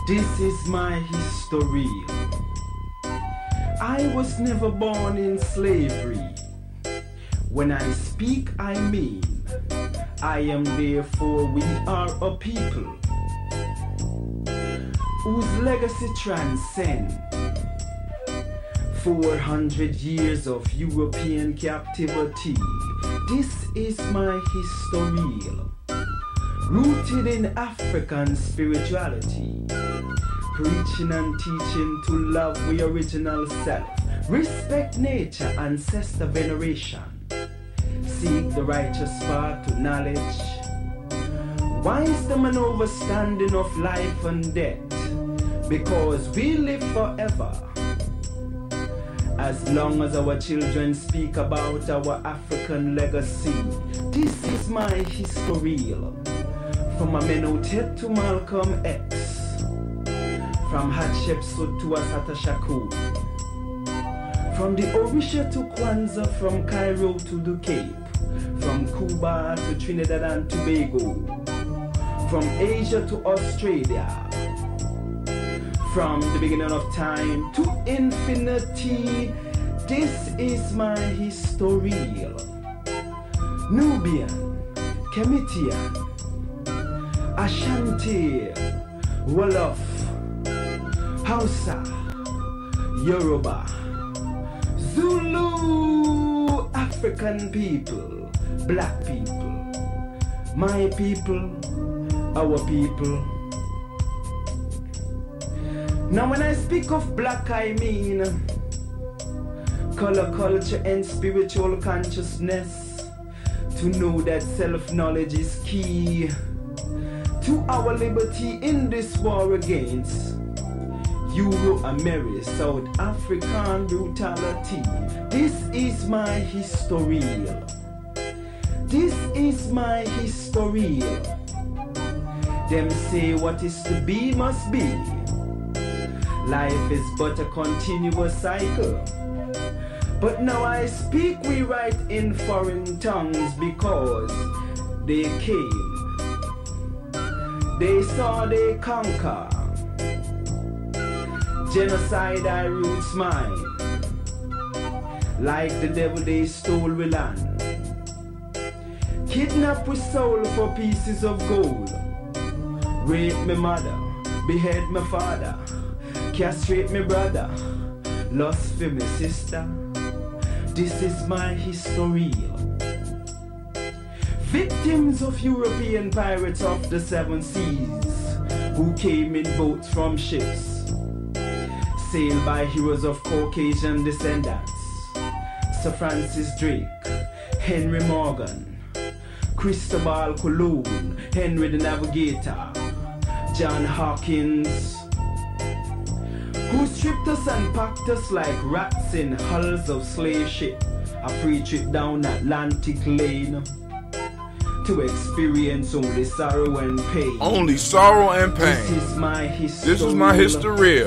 This is my history. I was never born in slavery. When I speak, I mean, I am therefore we are a people whose legacy transcends 400 years of European captivity. This is my history, rooted in African spirituality, preaching and teaching to love the original self, respect nature, ancestor veneration, seek the righteous path to knowledge, wisdom and understanding of life and death, because we live forever. As long as our children speak about our African legacy, this is my history. From Amenhotep to Malcolm X, from Hatshepsut to Assata Shakur, from the Orisha to Kwanzaa, from Cairo to the Cape, from Cuba to Trinidad and Tobago, from Asia to Australia, from the beginning of time to infinity, this is my history. Nubian, Kemitian, Ashanti, Wolof, Hausa, Yoruba, Zulu, African people, black people, my people, our people. Now when I speak of black, I mean color, culture, and spiritual consciousness. To know that self-knowledge is key to our liberty in this war against Euro-American South African brutality. This is my history. This is my history. Them say what is to be must be. Life is but a continuous cycle. But now I speak, we write in foreign tongues because they came, they saw, they conquer. Genocide I roots mine. Like the devil they stole we land. Kidnap with soul for pieces of gold. Rape me mother, behead my father, castrate me brother, lust for me sister. This is my history. Victims of European pirates of the seven seas, who came in boats from ships, sailed by heroes of Caucasian descendants. Sir Francis Drake, Henry Morgan, Cristobal Colon, Henry the Navigator, John Hawkins, who stripped us and packed us like rats in hulls of slave ship, a free trip down Atlantic lane, to experience only sorrow and pain. Only sorrow and pain. This is my history. This is my history.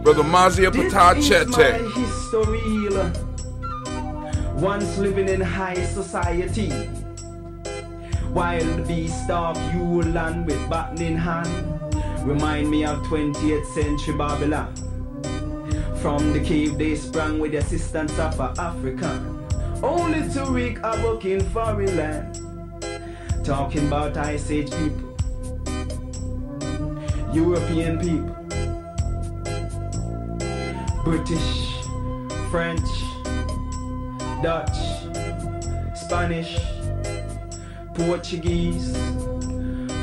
Brother Mazia Patah Chete. This is my history. Once living in high society, wild beast stalk you land with baton in hand. Remind me of 20th century Babylon. From the cave they sprang with the assistance of an African, only to wreak havoc in foreign land. Talking about Ice Age people, European people, British, French, Dutch, Spanish, Portuguese,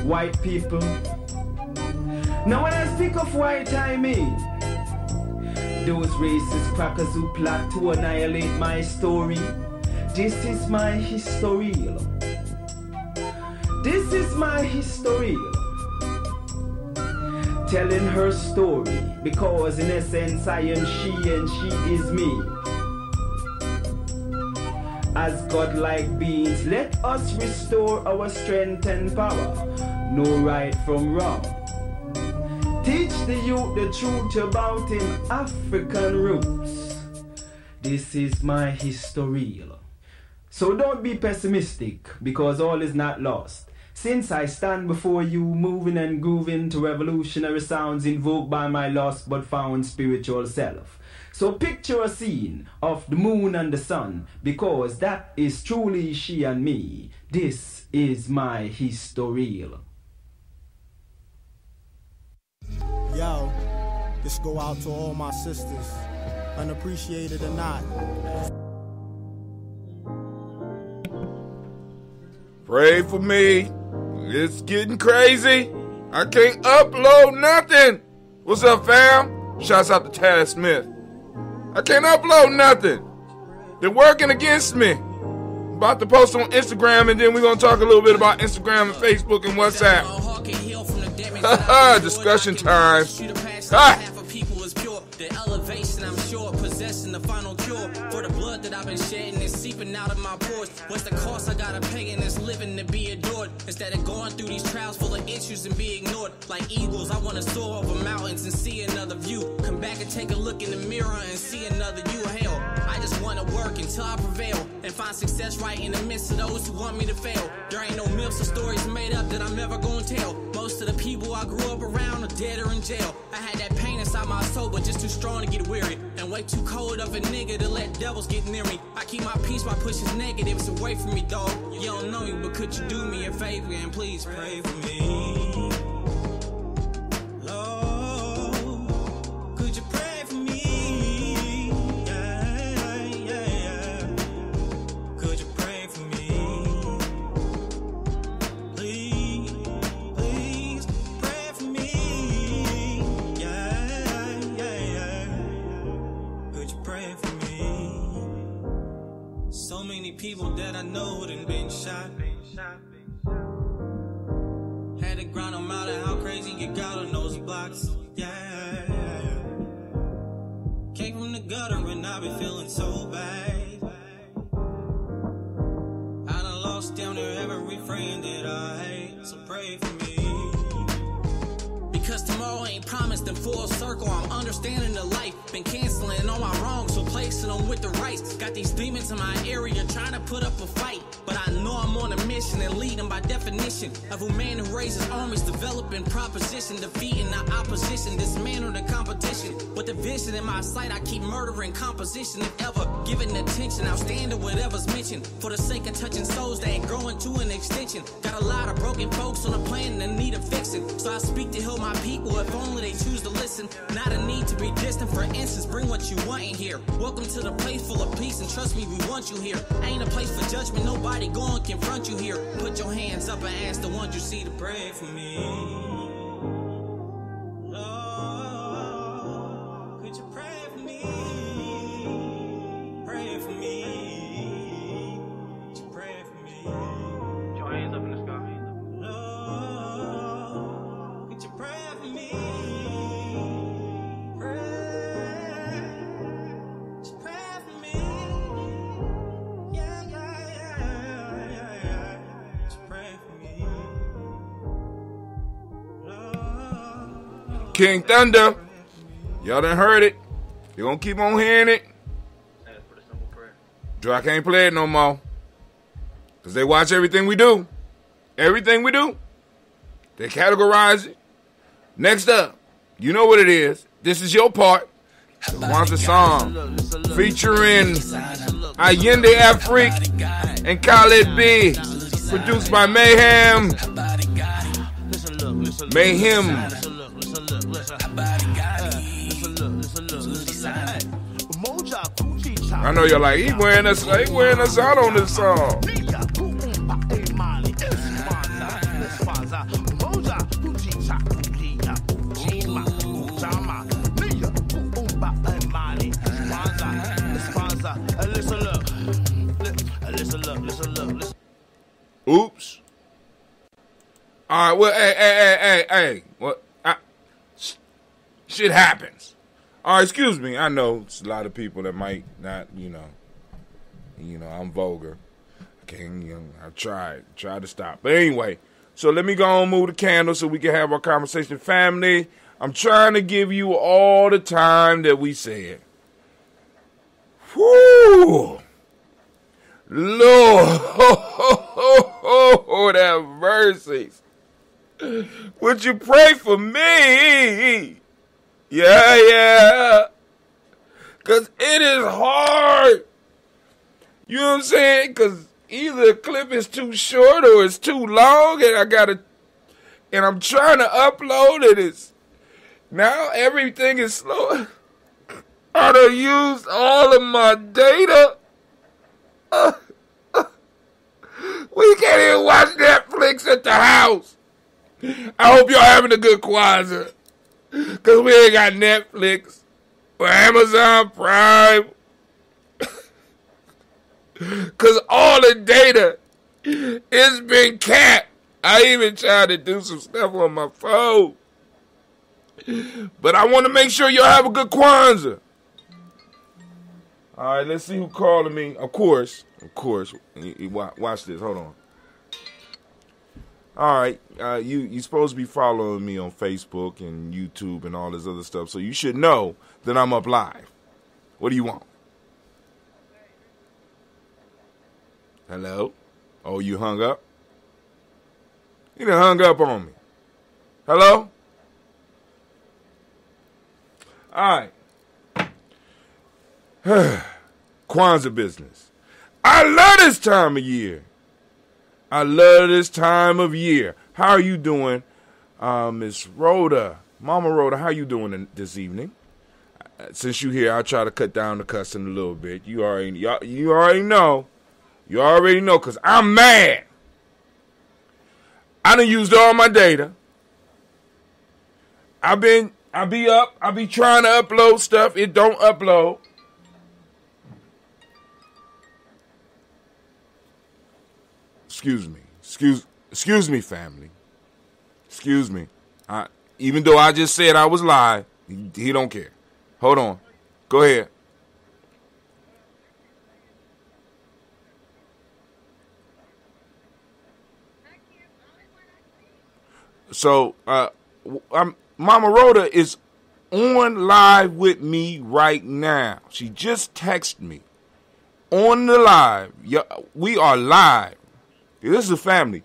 white people. Now when I speak of white, I mean those racist crackers who plot to annihilate my story. This is my history. This is my history. Telling her story, because in essence I am she and she is me. As godlike beings, let us restore our strength and power. No right from wrong. Teach the youth the truth about him African roots. This is my history. So don't be pessimistic, because all is not lost. Since I stand before you, moving and grooving to revolutionary sounds invoked by my lost but found spiritual self. So picture a scene of the moon and the sun, because that is truly she and me. This is my historial. Yo, this go out to all my sisters, unappreciated or not. Pray for me. It's getting crazy. I can't upload nothing. What's up, fam? Shouts out to Taz Smith. I can't upload nothing. They're working against me. About to post on Instagram, and then we're going to talk a little bit about Instagram and Facebook and WhatsApp. Discussion time. The elevation, I'm sure, possessing the final cure for the blood that I've been shedding and seeping out of my pores. What's the cost I gotta pay in this living to be adored? Instead of going through these trials full of issues and be ignored. Like eagles, I wanna soar over mountains and see another view. Come back and take a look in the mirror and see another you. Hell, I just wanna work until I prevail and find success right in the midst of those who want me to fail. There ain't no myths or stories made up that I'm ever gonna tell. Most of the people I grew up around are dead or in jail. I had that pain inside my soul, but just too strong to get weary, and way too cold of a nigga to let devils get near me. I keep my peace by pushing negatives away from me, dog. You don't know me, but could you do me a favor and please pray for me? Lord, could you pray for me? Yeah, yeah, yeah. Could you pray for me? Please, please pray for me. Yeah, yeah, yeah. Could you pray for me? So many people that I know done been shot. Had to grind them out of how crazy you got on those blocks. Yeah. Came from the gutter and I've been feeling so bad. I done lost down there every friend that I hate. So pray for me. Because tomorrow ain't promised in full circle. I'm understanding the life. Been canceling all my wrongs, so placing them with the rights. Got these demons in my area trying to put up a fight. But I know I'm on a mission and leading by definition of a man who raises armies, developing proposition, defeating the opposition, dismantle the competition. With the vision in my sight, I keep murdering composition. If ever given attention, I'll stand to whatever's mentioned. For the sake of touching souls that ain't growing to an extension. Got a lot of broken folks on the planet that need a fixing. So I speak to heal my people if only they choose to listen. Not a need to be distant, for instance, bring what you want in here. Welcome to the place full of peace, and trust me, we want you here. Ain't a place for judgment, nobody gonna confront you here. Put your hands up and ask the ones you see to pray for me. Lord, could you pray for me? Pray for me. Could you pray for me? Put your hands up in the sky. Lord, could you pray for me? King Thunder. Y'all done heard it. You gonna keep on hearing it. I can't play it no more. Because they watch everything we do. Everything we do. They categorize it. Next up, you know what it is. This is your part. The Kwanzaa song. Featuring Allende Afrique and Khaled B. Produced by Mayhem. Mayhem. I know you're like, he wearing us out on this song. Oops. All right, well, hey. What? Shit happens. All right, excuse me. I know it's a lot of people that might not, I'm vulgar. I tried to stop. But anyway, so let me go on and move the candle so we can have our conversation. Family, I'm trying to give you all the time that we said. Whoo! Lord, have mercies. Would you pray for me? Yeah. Because it is hard. You know what I'm saying? Because either the clip is too short or it's too long, and I'm trying to upload it. Now everything is slow. I done used all of my data. We can't even watch Netflix at the house. I hope y'all having a good Kwanzaa. Because we ain't got Netflix or Amazon Prime. Because all the data is been capped. I even tried to do some stuff on my phone. But I want to make sure y'all have a good Kwanzaa. All right, let's see who calling me. Of course. Watch this. Hold on. All right, you supposed to be following me on Facebook and YouTube and all this other stuff, so you should know that I'm up live. What do you want? Hello? Oh, you hung up? You done hung up on me. Hello? All right. Kwanzaa business. I love this time of year. How are you doing, Miss Rhoda? Mama Rhoda, how you doing this evening? Since you here, I'll try to cut down the cussing a little bit. You already know. You already know, because I'm mad. I done used all my data. I be trying to upload stuff. It don't upload. Excuse me, family. Excuse me. Even though I just said I was live, he don't care. Hold on. Go ahead. So, Mama Rhoda is on live with me right now. She just texted me. On the live. We are live. This is a family.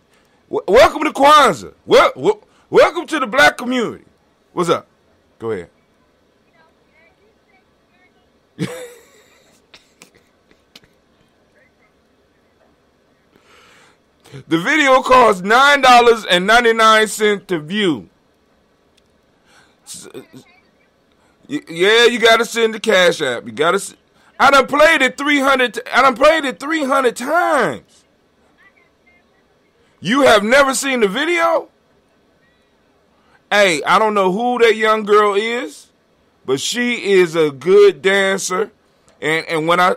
Welcome to Kwanzaa. Welcome to the black community. What's up? Go ahead. The video costs $9.99 to view. Yeah, you gotta send the Cash App. I done played it 300 times. You have never seen the video? Hey, I don't know who that young girl is, but she is a good dancer. And when huh?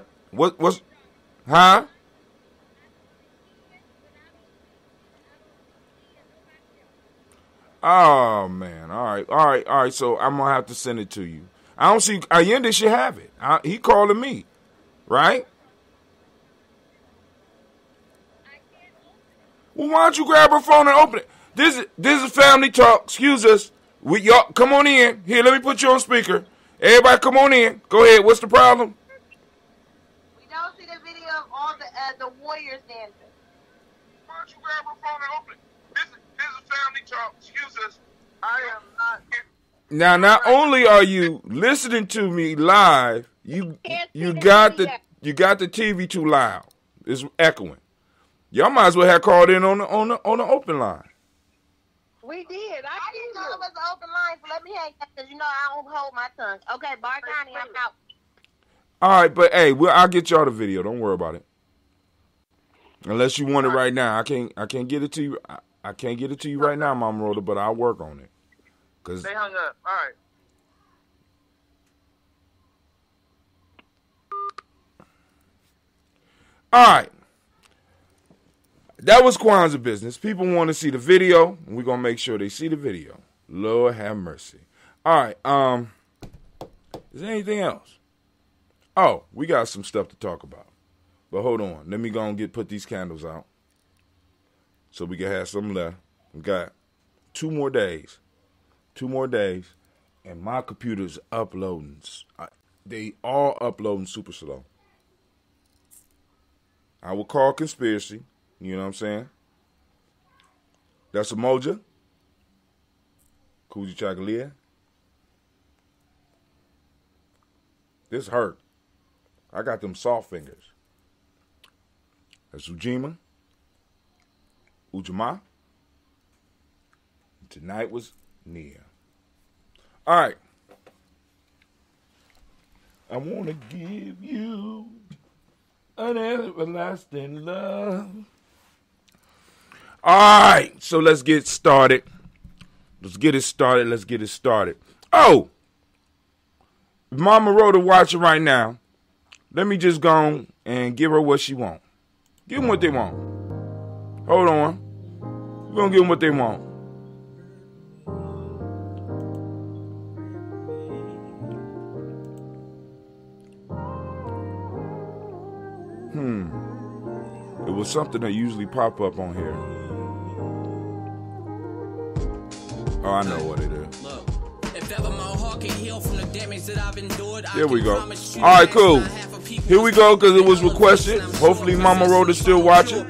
Oh man, all right. So I'm gonna have to send it to you. I don't see Allende should have it. He calling me, right? Well, why don't you grab her phone and open it? This is family talk. Excuse us. Y'all come on in. Here, let me put you on speaker. Everybody, come on in. Go ahead. What's the problem? We don't see the video of all the warriors dancing. Why don't you grab her phone and open it? This is family talk. Excuse us. I am not here. Now, not only are you listening to me live, you got the TV too loud. It's echoing. Y'all might as well have called in on the open line. We did. I didn't know it was an open line, so let me hang up because I don't hold my tongue. Okay, Bar County, I'm out. All right, but hey, I'll get y'all the video. Don't worry about it. Unless you want it right now, I can't get it to you. I can't get it to you right now, Mama Rhoda, but I'll work on it. Cause they hung up. All right. All right. That was Kwanzaa business. People want to see the video, and we're going to make sure they see the video. Lord have mercy. All right. Is there anything else? Oh, we got some stuff to talk about. But hold on. Let me go and put these candles out so we can have some left. We got 2 more days. 2 more days, and my computer's uploading. They all uploading super slow. I will call conspiracy. You know what I'm saying? That's a Moja. Coogee Chocolate. This hurt. I got them soft fingers. That's Ujima. Ujamaa. Tonight was Nia. All right. I want to give you an everlasting love. All right. So let's get started. Let's get it started. Oh! If Mama Rhoda watching right now, let me just go on and give her what she want. Give them what they want. Hold on. We're going to give them what they want. It was something that usually pop up on here. Oh, I know what it is. Look, if ever my heart can heal from the damage that I've endured, There we go. All right, cool. Here we go, because it was requested. Hopefully Mama Rhoda's still watching.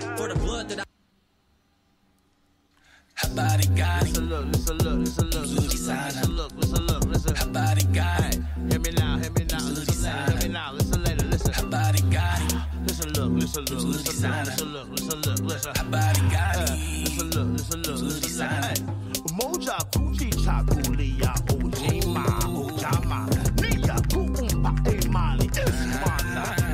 Moja Kuchi Chakulia Ojima Ojama Nia Kuumba Emali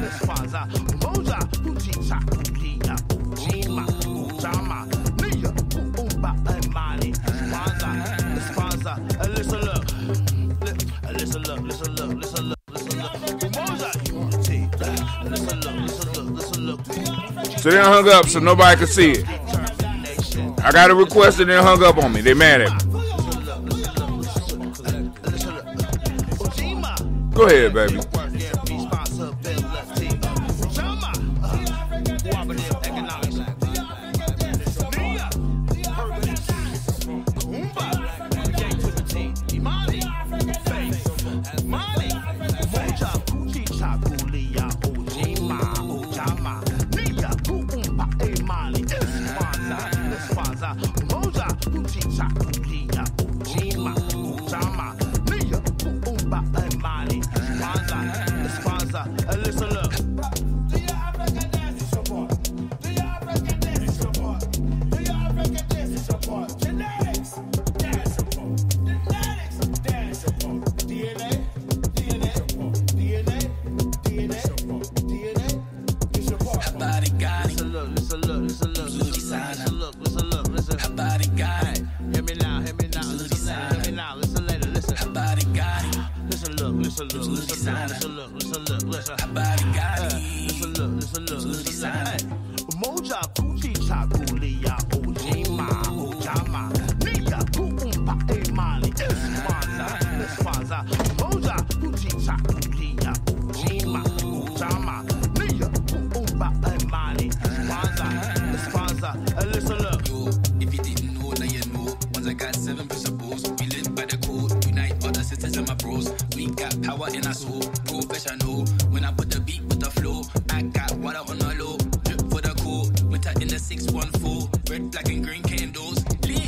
Espanza Moja Kuchi Chakulia Ojima Ojama Nia Kuumba Emali Espanza. Listen look Moja Unity. Listen look. So they hung up so nobody could see it. I got a request and they hung up on me. They mad at me. Go ahead, baby. Moja Kuchi Chakulia Ojima Ojama Nia Kuumba Emali Espanza Moja Kuchi Chakulia Ojima Ojama Nia Kuumba Emali Espanza. Listen look. If you didn't know, now you know. Once I got 7 principles, we live by the code. Unite all the sisters and my bros. We got power in our soul. Professional. When I put the beat with the flow, I got water on the low. Drip for the cold. Winter in the 614. Red, black, and green candles. Lit.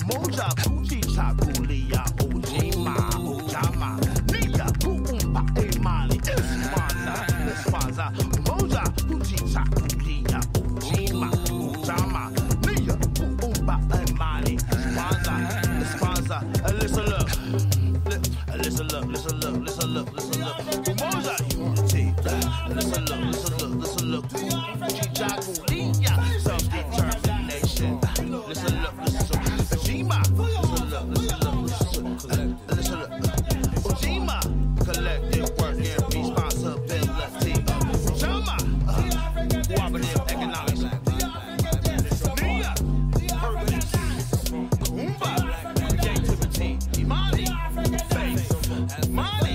Moja Kuchi Chakulia Ojima Ojama Nia Kuumba Emali Espanza Umoja unity. Listen look. Gye-Nyame, self-determination. Listen look. Ujima. Listen look. Ujima, collective work and responsibility. Ujama, cooperative economics. Nia, purpose. Kumba, creativity. Imani, faith. Mali,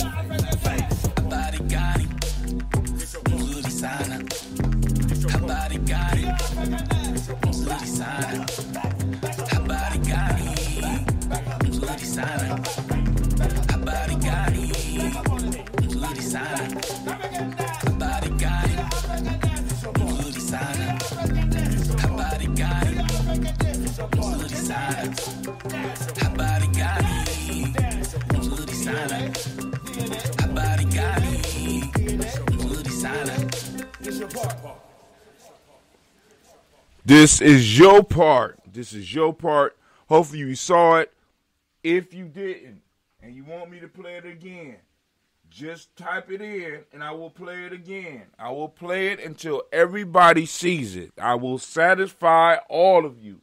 faith. Habari gani? Nzuri sana. Habari gani? Nzuri sana. Habari gani? Nzuri sana. Habari gani? Nzuri sana. Habari gani? Nzuri sana. Habari gani? Nzuri sana. Habari gani? Nzuri sana. Habari gani? Nzuri sana. This is your part. This is your part. Hopefully you saw it. If you didn't, and you want me to play it again, just type it in and I will play it again. I will play it until everybody sees it. I will satisfy all of you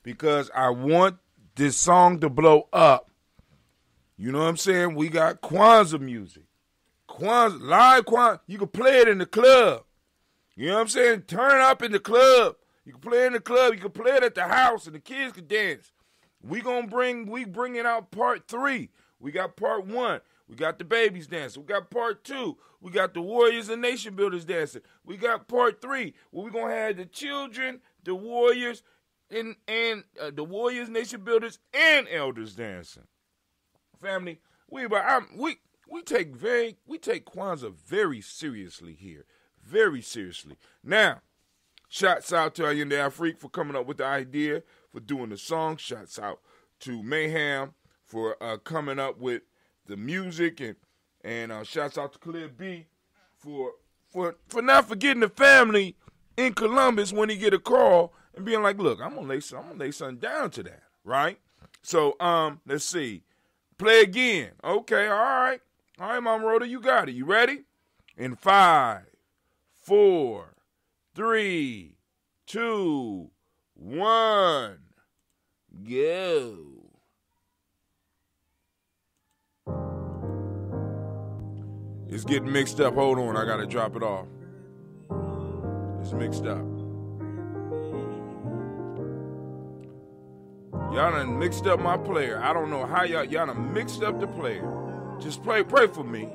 because I want this song to blow up. You know what I'm saying? We got Kwanzaa music. Live Kwanzaa. You can play it in the club. You know what I'm saying? Turn up in the club. You can play it in the club. You can play it at the house and the kids can dance. We bringing out part 3. We got part 1. We got the babies dancing. We got part 2. We got the warriors and nation builders dancing. We got part 3 where we're gonna have the children, the warriors, and the warriors, nation builders, and elders dancing. Family, we take Kwanzaa very seriously here, very seriously. Now, shouts out to Ayende Afrique for coming up with the idea for doing the song. Shouts out to Mayhem for coming up with the music, and shouts out to Clear B for not forgetting the family in Columbus when he get a call and being like, look, I'm gonna lay something down to that, right? So let's see. Play again. Okay, all right, Mama Rhoda, you got it. You ready? In 5, 4, 3, 2, 1, go. It's getting mixed up. Hold on, I gotta drop it off. It's mixed up. Y'all done mixed up my player. I don't know how y'all done mixed up the player. Just pray for me.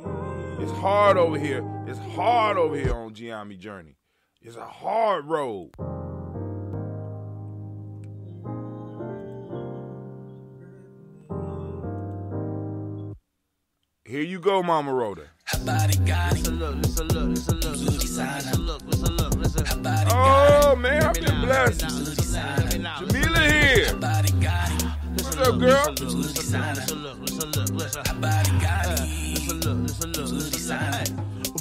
It's hard over here. It's hard over here on Gye-Nyame Journey. It's a hard road. Here you go, Mama Rhoda. Oh, man, I've been blessed. Jamila here. What's up, girl?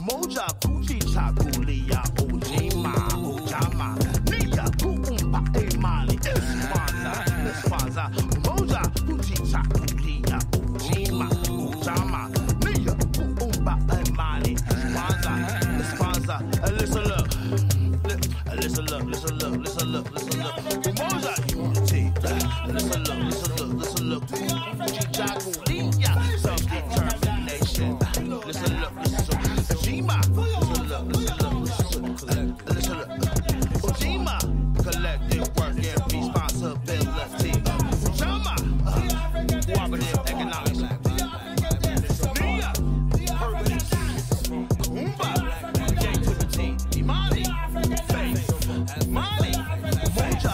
Moja kuchi chakulia ojima ojama niya kuumba emali espanza moja kuchi chakulia ojima ojama niya kuumba emali espanza listen look moja unity listen look chakulia self-determination listen look Ujima, collective work and responsibility. Ujama, cooperative economics. Nia, purpose. Kumba, creativity. Imani, faith. Mali, moja,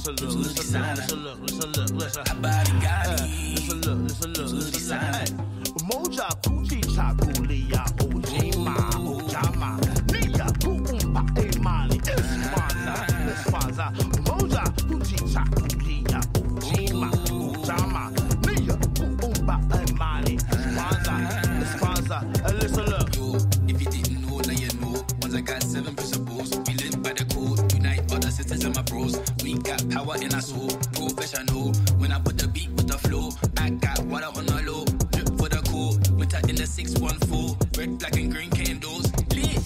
Listen, Moja Kuchi Chakulia Ojima Ojama Nia Kuumba Emani Espanza Moja Kuchi Chakulia Ojima Ojama Nia Kuumba Emani Espanza Listen up. Yo, if you didn't know, now you know. Once I got 7 principles, we live by the code. Unite all the sisters and my bros. We got power in our soul, professional. When I put the beat with the flow, I got water on the low. Drip for the cold, winter in the 614. Red, black, and green candles. Lit.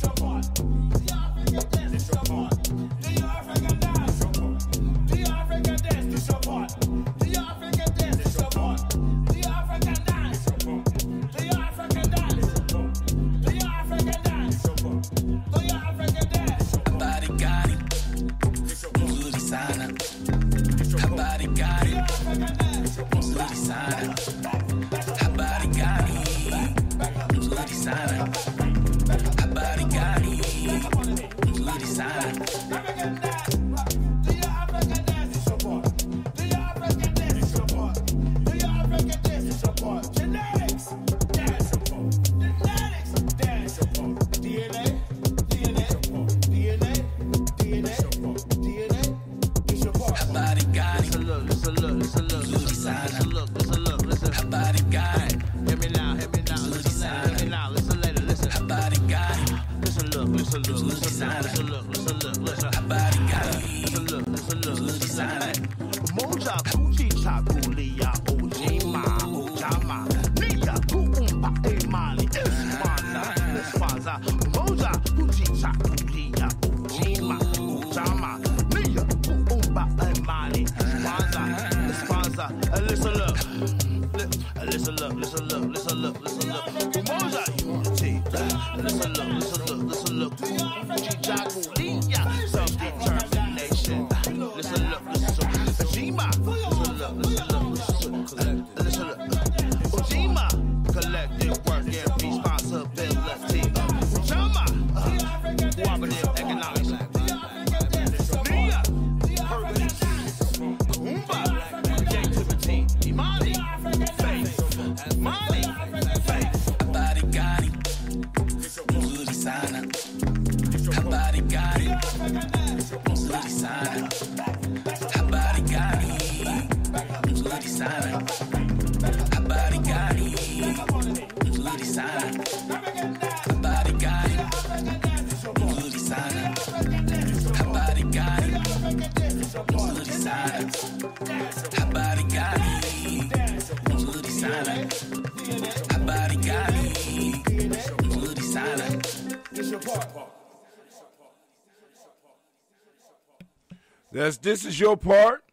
This is your part.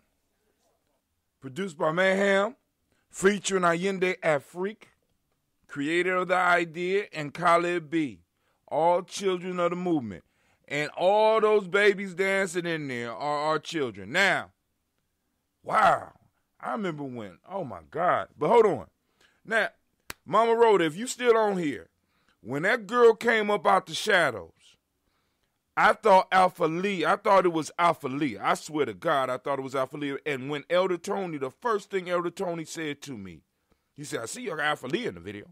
Produced by Mayhem, featuring Allende Afrique, creator of the idea, and Khalid B. All children of the movement. And all those babies dancing in there are our children. Now, wow, I remember when, oh my God. But hold on. Now, Mama Rhoda, if you still on here, when that girl came up out the shadows, I thought it was Alpha Lee. I swear to God, I thought it was Alpha Lee. And when Elder Tony, the first thing Elder Tony said to me, he said, I see your Alpha Lee in the video.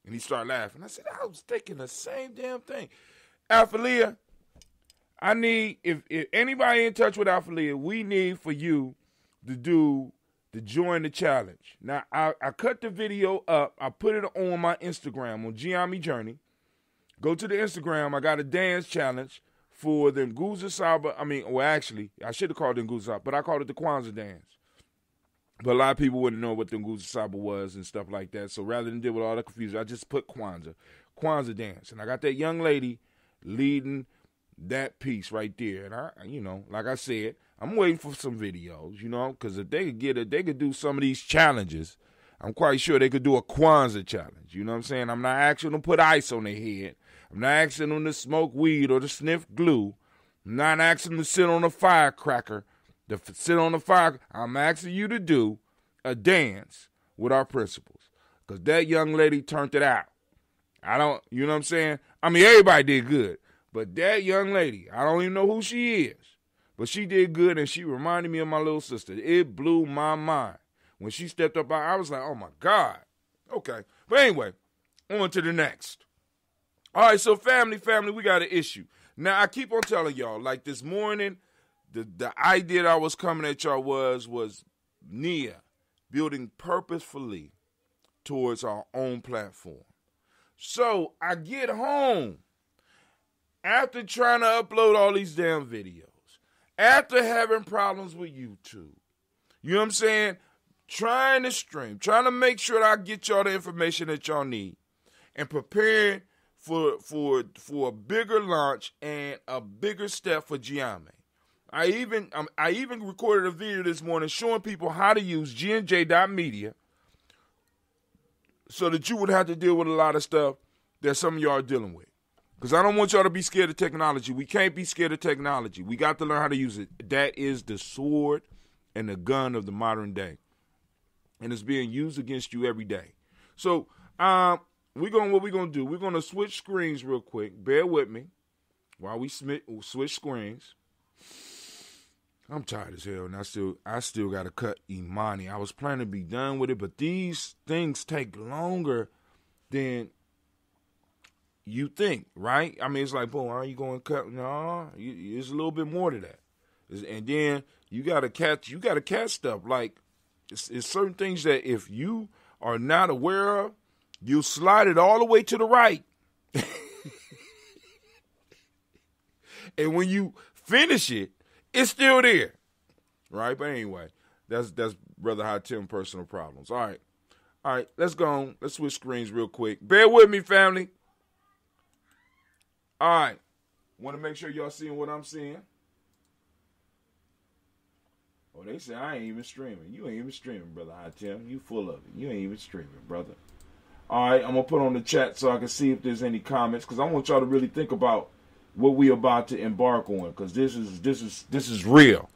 And he started laughing. I said, I was thinking the same damn thing. Alpha Lee, I need, if anybody in touch with Alpha Lee, we need for you to join the challenge. Now, I cut the video up. I put it on my Instagram, on Gye-Nyame Journey. Go to the Instagram. I got a dance challenge for the Nguza Saba. Actually, I should have called it Nguza Saba, but I called it the Kwanzaa dance. But a lot of people wouldn't know what the Nguza Saba was and stuff like that. So rather than deal with all the confusion, I just put Kwanzaa dance. And I got that young lady leading that piece right there. And I, like I said, I'm waiting for some videos, because if they could get it, they could do some of these challenges. I'm quite sure they could do a Kwanzaa challenge. You know what I'm saying? I'm not asking them to put ice on their head. I'm not asking them to smoke weed or to sniff glue. I'm not asking them to sit on a firecracker. I'm asking you to do a dance with our principals. Because that young lady turned it out. You know what I'm saying? Everybody did good. But that young lady, I don't even know who she is. But she did good, and she reminded me of my little sister. It blew my mind. When she stepped up, I was like, oh, my God. Okay. But anyway, on to the next. All right, so family, we got an issue. Now, I keep on telling y'all, like this morning, the idea that I was coming at y'all was Nia building purposefully towards our own platform. So I get home after trying to upload all these damn videos, after having problems with YouTube, you know what I'm saying? Trying to stream, trying to make sure that I get y'all the information that y'all need, and preparing for a bigger launch and a bigger step for Gye-Nyame. I even recorded a video this morning showing people how to use GNJ.media so that you would have to deal with a lot of stuff that some of y'all are dealing with. Because I don't want y'all to be scared of technology. We can't be scared of technology. We got to learn how to use it. That is the sword and the gun of the modern day. And it's being used against you every day. So what we're going to do, we're going to switch screens real quick. Bear with me while we switch screens. I'm tired as hell, and I still got to cut Imani. I was planning to be done with it, but these things take longer than you think, right? I mean, it's like, boom, are you going to cut? No, it's a little bit more to that. And then you got to catch stuff. Like, it's certain things that if you are not aware of, you'll slide it all the way to the right. And when you finish it, it's still there, right? But anyway, that's Brother High Tim personal problems. All right, let's go on. Let's switch screens real quick. Bear with me, family. All right, want to make sure y'all seeing what I'm seeing. Oh, they say I ain't even streaming. You ain't even streaming, Brother High Tim. You full of it. You ain't even streaming, brother. All right, I'm going to put on the chat so I can see if there's any comments, because I want y'all to really think about what we about to embark on, because this is real.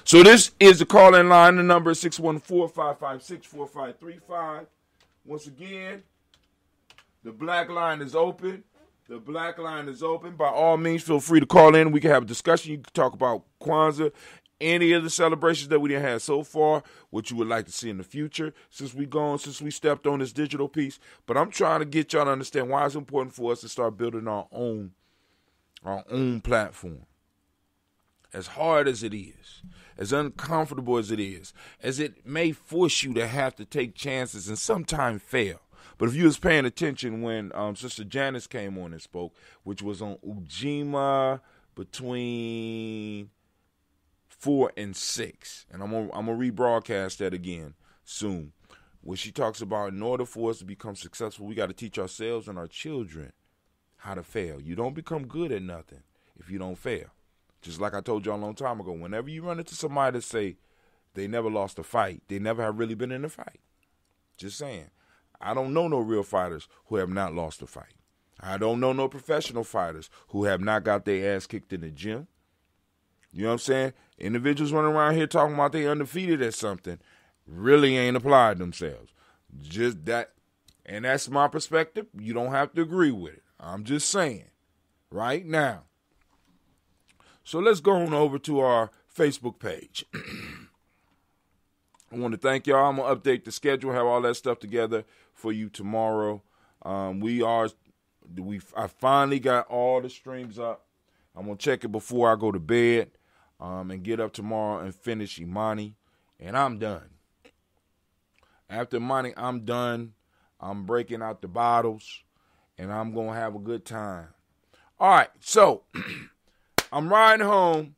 So this is the call-in line. The number is 614-556-4535. Once again, the black line is open. The black line is open. By all means, feel free to call in. We can have a discussion. You can talk about Kwanzaa, any of the celebrations that we didn't have so far, what you would like to see in the future since we stepped on this digital piece. But I'm trying to get y'all to understand why it's important for us to start building our own platform. As hard as it is, as uncomfortable as it may force you to have to take chances and sometimes fail. But if you was paying attention when Sister Janice came on and spoke, which was on Ujima between 4 and 6, and I'm gonna rebroadcast that again soon, where she talks about in order for us to become successful, we got to teach ourselves and our children how to fail. You don't become good at nothing if you don't fail. Just like I told y'all a long time ago, whenever you run into somebody that say they never lost a fight, they never have really been in a fight. Just saying. I don't know no real fighters who have not lost a fight. I don't know no professional fighters who have not got their ass kicked in the gym. You know what I'm saying? Individuals running around here talking about they undefeated at something really ain't applied themselves. Just that. And that's my perspective. You don't have to agree with it. I'm just saying. Right now. So let's go on over to our Facebook page. I want to thank y'all. I'm going to update the schedule, have all that stuff together for you tomorrow. I finally got all the streams up. I'm going to check it before I go to bed and get up tomorrow and finish Imani. And I'm done. After Imani, I'm done. I'm breaking out the bottles. And I'm going to have a good time. All right, so I'm riding home.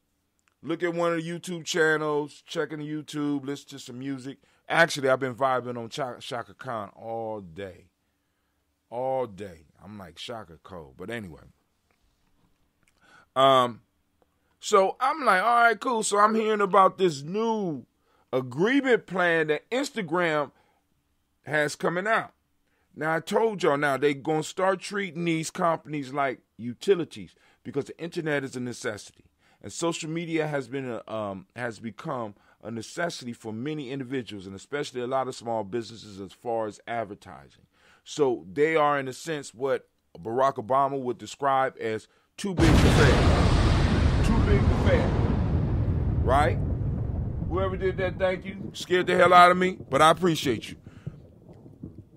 Look at one of the YouTube channels, checking the YouTube, listen to some music. Actually, I've been vibing on Shaka Khan all day. All day. I'm like Shaka Cole. But anyway. So I'm like, all right, cool. So I'm hearing about this new agreement plan that Instagram has coming out. Now, I told y'all now they're going to start treating these companies like utilities because the internet is a necessity. And social media has become a necessity for many individuals, and especially a lot of small businesses as far as advertising. So they are, in a sense, what Barack Obama would describe as too big to fail. too big to fail. Right? Whoever did that, thank you. Scared the hell out of me, but I appreciate you.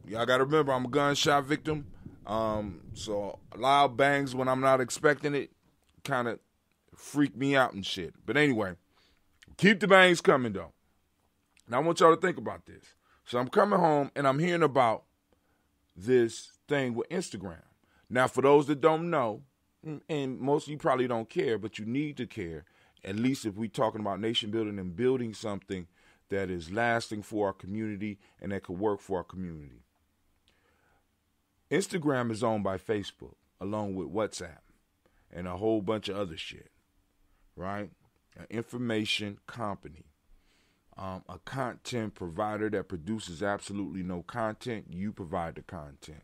Y'all got to remember, I'm a gunshot victim. So loud bangs when I'm not expecting it kind of freak me out and shit. But anyway, keep the bangs coming, though. Now, I want y'all to think about this. So I'm coming home, and I'm hearing about this thing with Instagram. Now, for those that don't know, and most of you probably don't care, but you need to care, at least if we're talking about nation building and building something that is lasting for our community and that could work for our community. Instagram is owned by Facebook, along with WhatsApp and a whole bunch of other shit, right? An information company, a content provider that produces absolutely no content. You provide the content.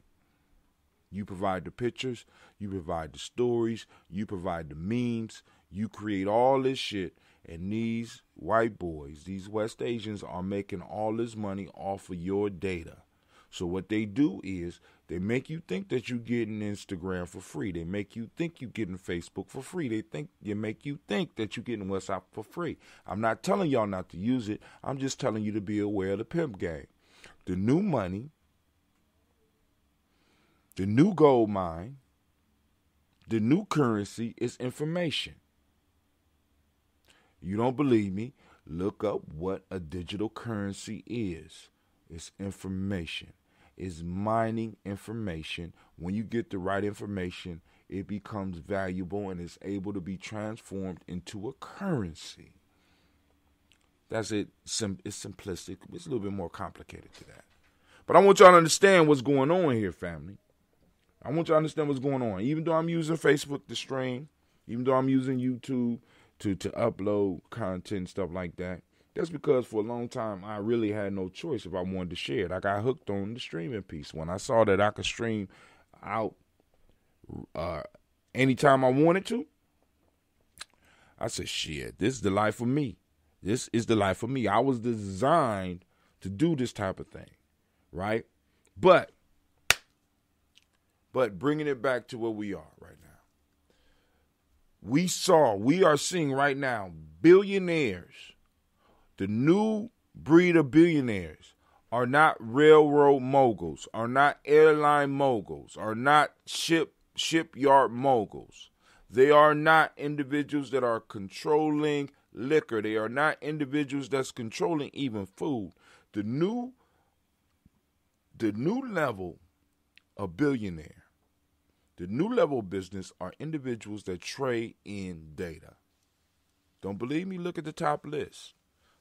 You provide the pictures. You provide the stories. You provide the memes. You create all this shit, and these white boys, these West Asians, are making all this money off of your data. So what they do is they make you think that you're getting Instagram for free. They make you think you're getting Facebook for free. They make you think that you're getting WhatsApp for free. I'm not telling y'all not to use it. I'm just telling you to be aware of the pimp game. The new money, the new gold mine, the new currency is information. You don't believe me? Look up what a digital currency is. It's information. It's mining information. When you get the right information, it becomes valuable and is able to be transformed into a currency. That's it. It's simplistic. It's a little bit more complicated to that. But I want y'all to understand what's going on here, family. I want y'all to understand what's going on. Even though I'm using Facebook to stream, even though I'm using YouTube to upload content and stuff like that, that's because for a long time, I really had no choice if I wanted to share it. I got hooked on the streaming piece. When I saw that I could stream out anytime I wanted to, I said, shit, this is the life for me. This is the life for me. I was designed to do this type of thing, right? But bringing it back to where we are right now. We are seeing right now billionaires. The new breed of billionaires are not railroad moguls, are not airline moguls, are not shipyard moguls. They are not individuals that are controlling liquor. They are not individuals that's controlling even food. The new level of billionaire, the new level of business are individuals that trade in data. Don't believe me? Look at the top list.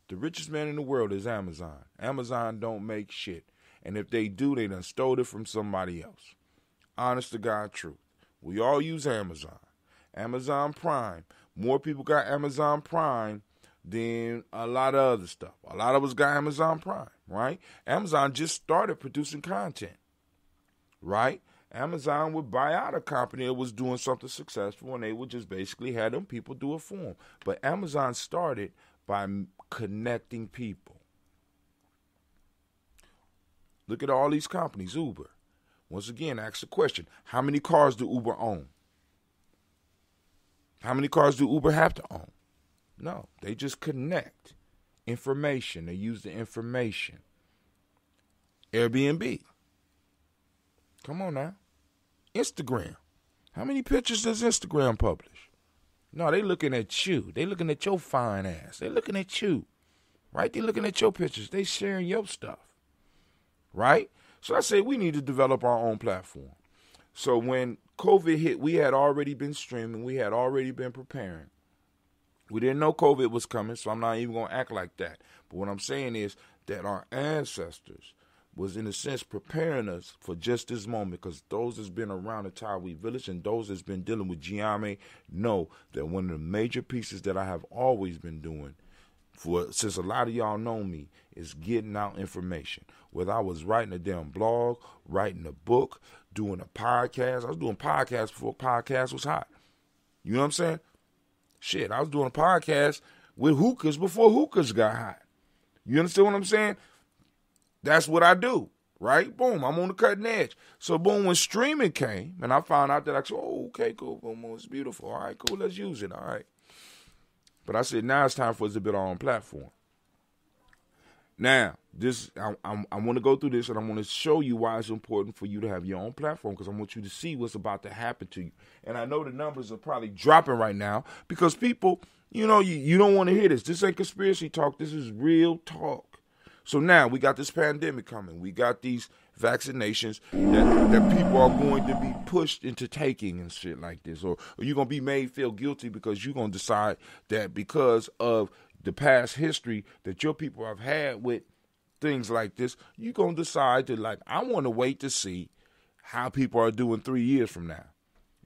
The richest man in the world is Amazon. Amazon don't make shit. And if they do, they done stole it from somebody else. Honest to God truth. We all use Amazon. Amazon Prime. More people got Amazon Prime than a lot of other stuff. A lot of us got Amazon Prime, right? Amazon just started producing content, right? Amazon would buy out a company that was doing something successful, and they would just basically have them people do it for them. But Amazon started by connecting people. Look at all these companies. Uber. Once again, ask the question, how many cars do Uber own? How many cars do Uber have to own? No, they just connect information. They use the information. Airbnb. Come on now. Instagram. How many pictures does Instagram publish? No, they looking at you. They looking at your fine ass. They looking at you, right? They looking at your pictures. They sharing your stuff, right? So I say we need to develop our own platform. So when COVID hit, we had already been streaming. We had already been preparing. We didn't know COVID was coming, so I'm not even going to act like that. But what I'm saying is that our ancestors was, in a sense, preparing us for just this moment, because those that's been around the Taiwi village and those that's been dealing with Gye-Nyame know that one of the major pieces that I have always been doing since a lot of y'all know me is getting out information. Whether I was writing a damn blog, writing a book, doing a podcast. I was doing podcasts before podcast was hot. You know what I'm saying? Shit, I was doing a podcast with hookahs before hookahs got hot. You understand what I'm saying? That's what I do. right? Boom, I'm on the cutting edge. So boom, when streaming came, and I found out that I said, oh, okay, cool, boom, boom, it's beautiful. All right, cool, let's use it, all right. But I said, now it's time for us to build our own platform. Now, I want to go through this, and I want to show you why it's important for you to have your own platform, because I want you to see what's about to happen to you. And I know the numbers are probably dropping right now because people, you don't want to hear this. This ain't conspiracy talk. This is real talk. So now we got this pandemic coming. We got these vaccinations that people are going to be pushed into taking and shit like this. Or you're going to be made feel guilty because you're going to decide that because of the past history that your people have had with things like this, you're going to decide to, I want to wait to see how people are doing 3 years from now.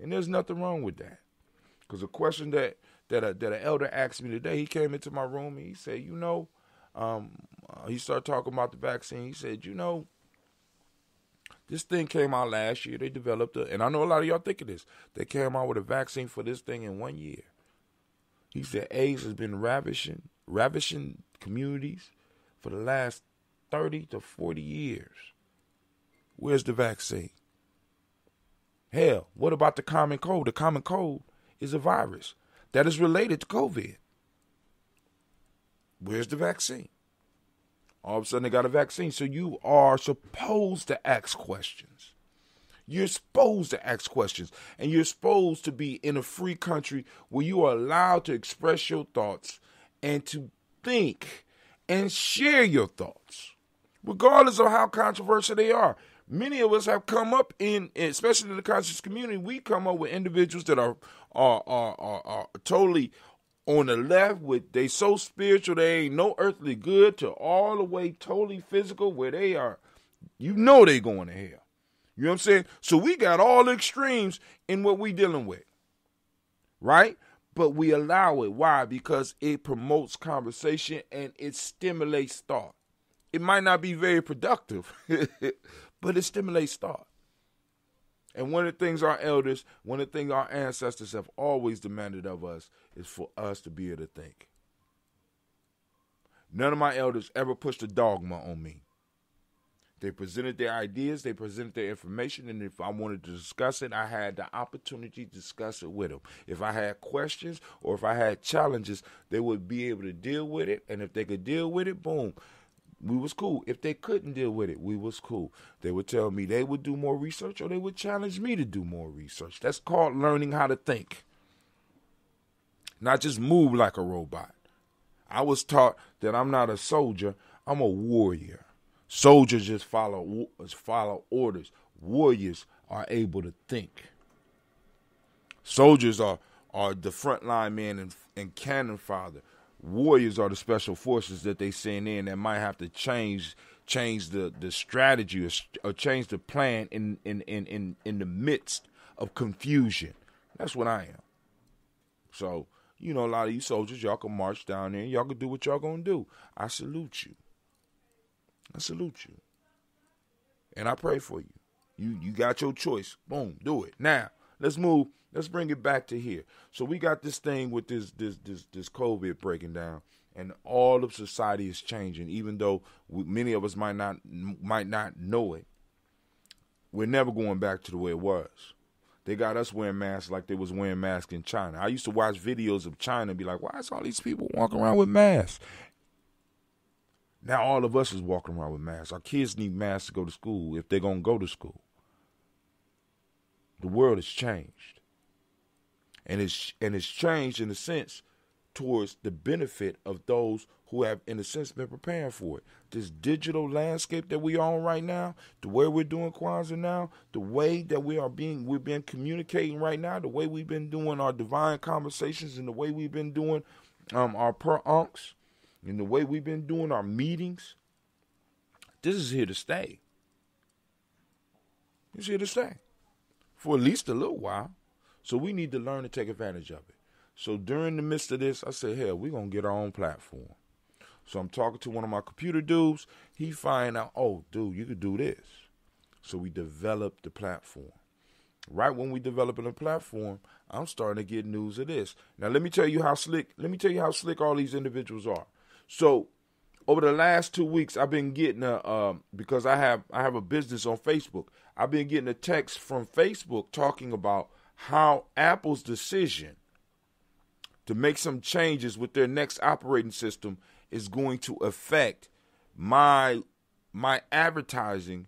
And there's nothing wrong with that. Because a question that an elder asked me today, he came into my room and he said, he started talking about the vaccine. He said, this thing came out last year. They developed it. And I know a lot of y'all think of this. They came out with a vaccine for this thing in 1 year. He said AIDS has been ravishing communities for the last 30 to 40 years. Where's the vaccine? Hell, what about the common cold? The common cold is a virus that is related to COVID. Where's the vaccine? All of a sudden they got a vaccine. So you are supposed to ask questions. You're supposed to ask questions. And you're supposed to be in a free country where you are allowed to express your thoughts and to think and share your thoughts, regardless of how controversial they are. Many of us have come up especially in the conscious community, we come up with individuals that are totally on the left, they so spiritual they ain't no earthly good, to all the way totally physical where they are, they going to hell. You know what I'm saying? So we got all the extremes in what we dealing with, right? But we allow it. Why? Because it promotes conversation and it stimulates thought. It might not be very productive, but it stimulates thought. And one of the things our ancestors have always demanded of us is for us to be able to think. None of my elders ever pushed a dogma on me. They presented their ideas, they presented their information, and if I wanted to discuss it, I had the opportunity to discuss it with them. If I had questions or if I had challenges, they would be able to deal with it, and if they could deal with it, boom, we was cool. If they couldn't deal with it, we was cool. They would tell me they would do more research or they would challenge me to do more research. That's called learning how to think. Not just move like a robot. I was taught that I'm not a soldier, I'm a warrior. Soldiers just follow orders. Warriors are able to think. Soldiers are the frontline man and cannon fodder. Warriors are the special forces that they send in that might have to change the strategy or change the plan in the midst of confusion. That's what I am. So, a lot of you soldiers, y'all can march down there and y'all can do what y'all gonna do. I salute you. And I pray for you. You got your choice. Boom, do it. Now, let's move. Let's bring it back to here. So we got this thing with this COVID breaking down, and all of society is changing. Even though many of us might not know it, we're never going back to the way it was. They got us wearing masks like they was wearing masks in China. I used to watch videos of China and be like, why is all these people walking around with masks? Now all of us is walking around with masks. Our kids need masks to go to school if they're going to go to school. The world has changed. And it's changed in a sense towards the benefit of those who have, in a sense, been preparing for it. This digital landscape that we are on right now, the way we're doing Kwanzaa now, the way that we've been communicating right now, the way we've been doing our divine conversations, and the way we've been doing our per-unks, and the way we've been doing our meetings, this is here to stay. It's here to stay for at least a little while. So we need to learn to take advantage of it. So during the midst of this, I said, hell, we're going to get our own platform. So I'm talking to one of my computer dudes. He find out, oh, dude, you could do this. So we developed the platform. Right when we developing a platform, I'm starting to get news of this. Now, let me tell you how slick all these individuals are. So over the last 2 weeks, I've been getting because I have a business on Facebook. I've been getting a text from Facebook talking about how Apple's decision to make some changes with their next operating system is going to affect my advertising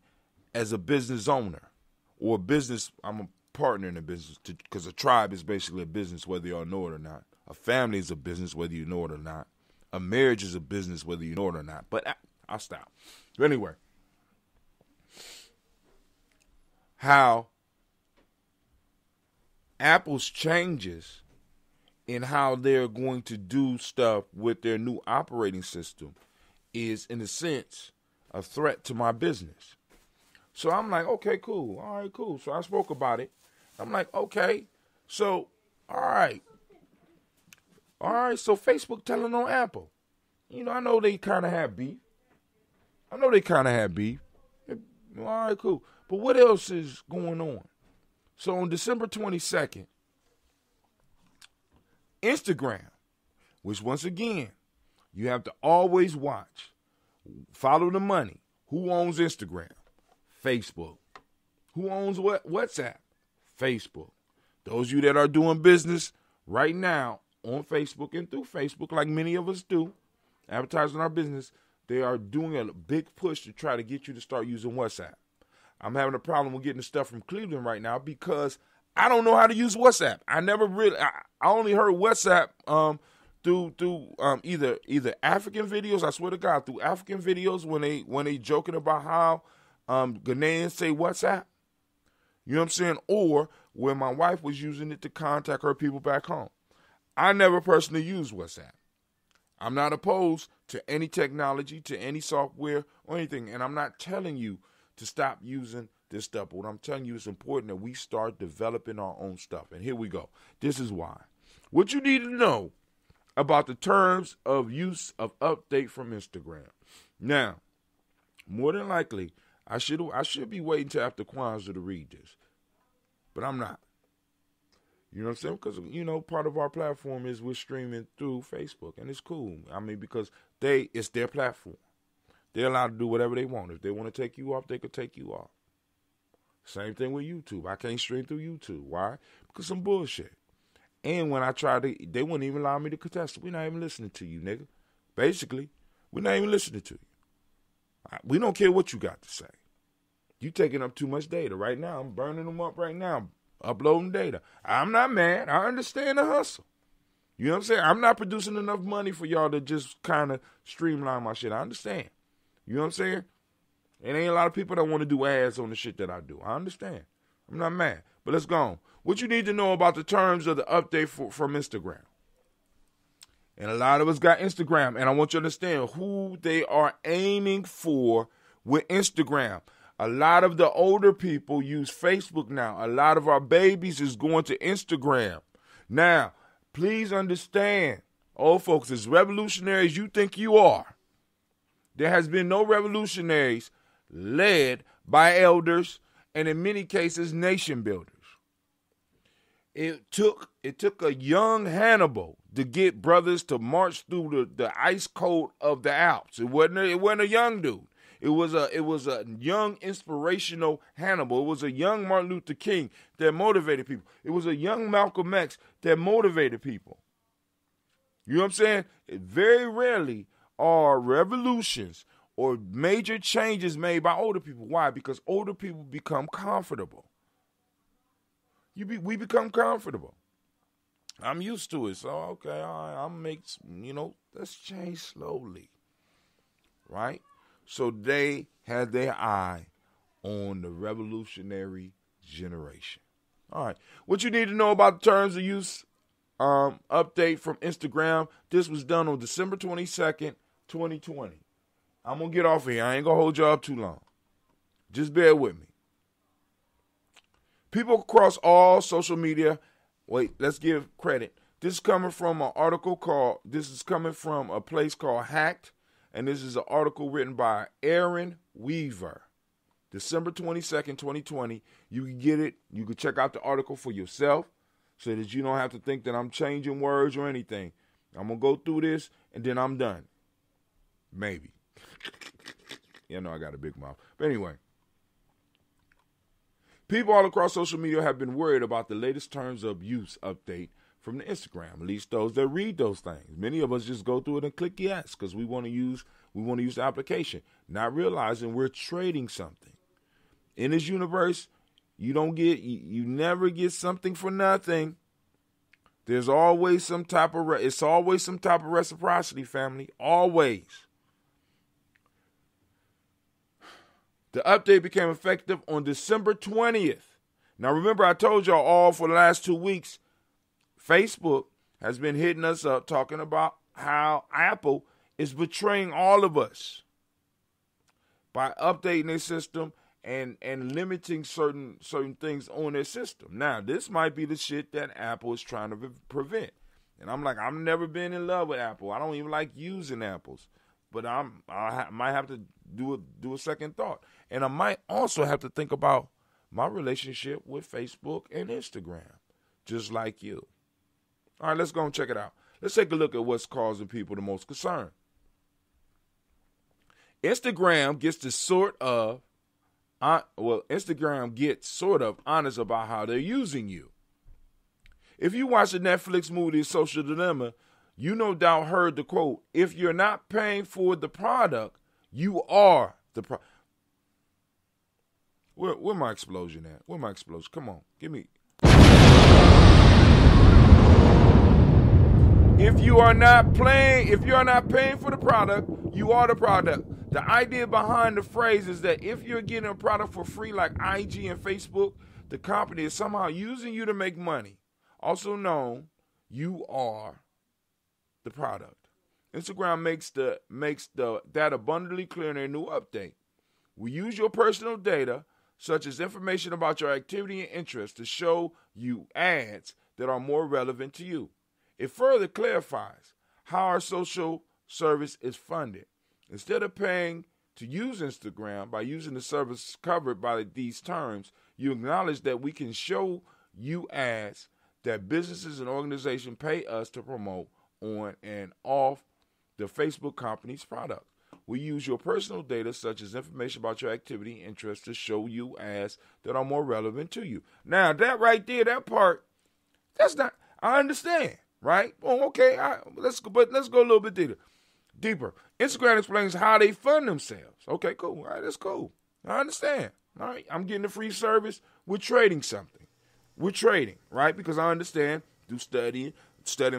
as a business owner or a business. I'm a partner in a business because a tribe is basically a business, whether you all know it or not. A family is a business, whether you know it or not. A marriage is a business, whether you know it or not. But I'll stop. But anyway, how Apple's changes in how they're going to do stuff with their new operating system is, in a sense, a threat to my business. So I'm like, okay, cool. All right, cool. So I spoke about it. I'm like, okay. So, all right. So Facebook telling on Apple. You know, I know they kind of have beef. All right, cool. But what else is going on? So on December 22nd, Instagram, which once again, you have to always watch, follow the money. Who owns Instagram? Facebook. Who owns what? WhatsApp? Facebook. Those of you that are doing business right now on Facebook and through Facebook, like many of us do, advertising our business, they are doing a big push to try to get you to start using WhatsApp. I'm having a problem with getting the stuff from Cleveland right now because I don't know how to use WhatsApp. I only heard WhatsApp through either African videos. I swear to God, through African videos when they joking about how Ghanaians say WhatsApp. You know what I'm saying? Or when my wife was using it to contact her people back home. I never personally used WhatsApp. I'm not opposed to any technology, to any software or anything. And I'm not telling you to stop using this stuff. But what I'm telling you is important that we start developing our own stuff. And here we go. This is why. What you need to know about the terms of use of update from Instagram. Now, more than likely, I should be waiting till after Kwanzaa to read this. But I'm not. You know what I'm saying? Because, you know, part of our platform is we're streaming through Facebook, and it's cool. I mean, because it's their platform. They're allowed to do whatever they want. If they want to take you off, they could take you off. Same thing with YouTube. I can't stream through YouTube. Why? Because some bullshit. And when I tried to, they wouldn't even allow me to contest. We're not even listening to you, nigga. Basically, we're not even listening to you. We don't care what you got to say. You taking up too much data. Right now, I'm burning them up right now. Uploading data. I'm not mad. I understand the hustle. You know what I'm saying? I'm not producing enough money for y'all to just kind of streamline my shit. I understand. You know what I'm saying? It ain't a lot of people that want to do ads on the shit that I do. I understand. I'm not mad. But let's go on. What you need to know about the terms of the update from Instagram. And a lot of us got Instagram. And I want you to understand who they are aiming for with Instagram. A lot of the older people use Facebook now. A lot of our babies is going to Instagram. Now, please understand, old folks, as revolutionary as you think you are, there has been no revolutionaries led by elders and in many cases nation builders. It took a young Hannibal to get brothers to march through the ice cold of the Alps. It wasn't a young dude. It was a young inspirational Hannibal. It was a young Martin Luther King that motivated people. It was a young Malcolm X that motivated people. You know what I'm saying? Very rarely are revolutions or major changes made by older people. Why? Because older people become comfortable. We become comfortable. I'm used to it, so okay, all right, I'll make, let's change slowly, right? So they had their eye on the revolutionary generation. All right. What you need to know about the terms of use update from Instagram. This was done on December 22nd, 2020. I'm going to get off of here. I ain't going to hold y'all up too long. Just bear with me. People across all social media, wait, let's give credit. This is coming from a place called Hacked. And this is an article written by Aaron Weaver, December 22nd, 2020. You can get it. You can check out the article for yourself so that you don't have to think that I'm changing words or anything. I'm going to go through this, and then I'm done. Maybe. You know I got a big mouth. But anyway. People all across social media have been worried about the latest terms of use update from the Instagram, at least those that read those things. Many of us just go through it and click yes because we want to use the application, not realizing we're trading something. In this universe, you never get something for nothing. There's always some type of reciprocity, family. Always. The update became effective on December 20th. Now, remember, I told y'all all for the last 2 weeks, Facebook has been hitting us up talking about how Apple is betraying all of us by updating their system and limiting certain things on their system. Now, this might be the shit that Apple is trying to prevent. And I'm like, I've never been in love with Apple. I don't even like using Apples. But I might have to do a second thought. And I might also have to think about my relationship with Facebook and Instagram, just like you. All right, let's go and check it out. Let's take a look at what's causing people the most concern. Instagram gets sort of honest about how they're using you. If you watch the Netflix movie Social Dilemma, you no doubt heard the quote, if you're not paying for the product, you are the product. Where my explosion at? Where my explosion? Come on, give me. If you are not paying for the product, you are the product. The idea behind the phrase is that if you're getting a product for free like IG and Facebook, the company is somehow using you to make money. Also known, you are the product. Instagram makes the that abundantly clear in their new update. We use your personal data, such as information about your activity and interest, to show you ads that are more relevant to you. It further clarifies how our social service is funded. Instead of paying to use Instagram by using the service covered by these terms, you acknowledge that we can show you ads that businesses and organizations pay us to promote on and off the Facebook company's product. We use your personal data, such as information about your activity and interest, to show you ads that are more relevant to you. Now, that right there, that part, that's not, I understand, right? Oh, okay, let's go a little bit deeper. Instagram explains how they fund themselves. Okay, cool. All right, that's cool. I understand. All right, I'm getting a free service. We're trading something. We're trading, right? Because I understand through studying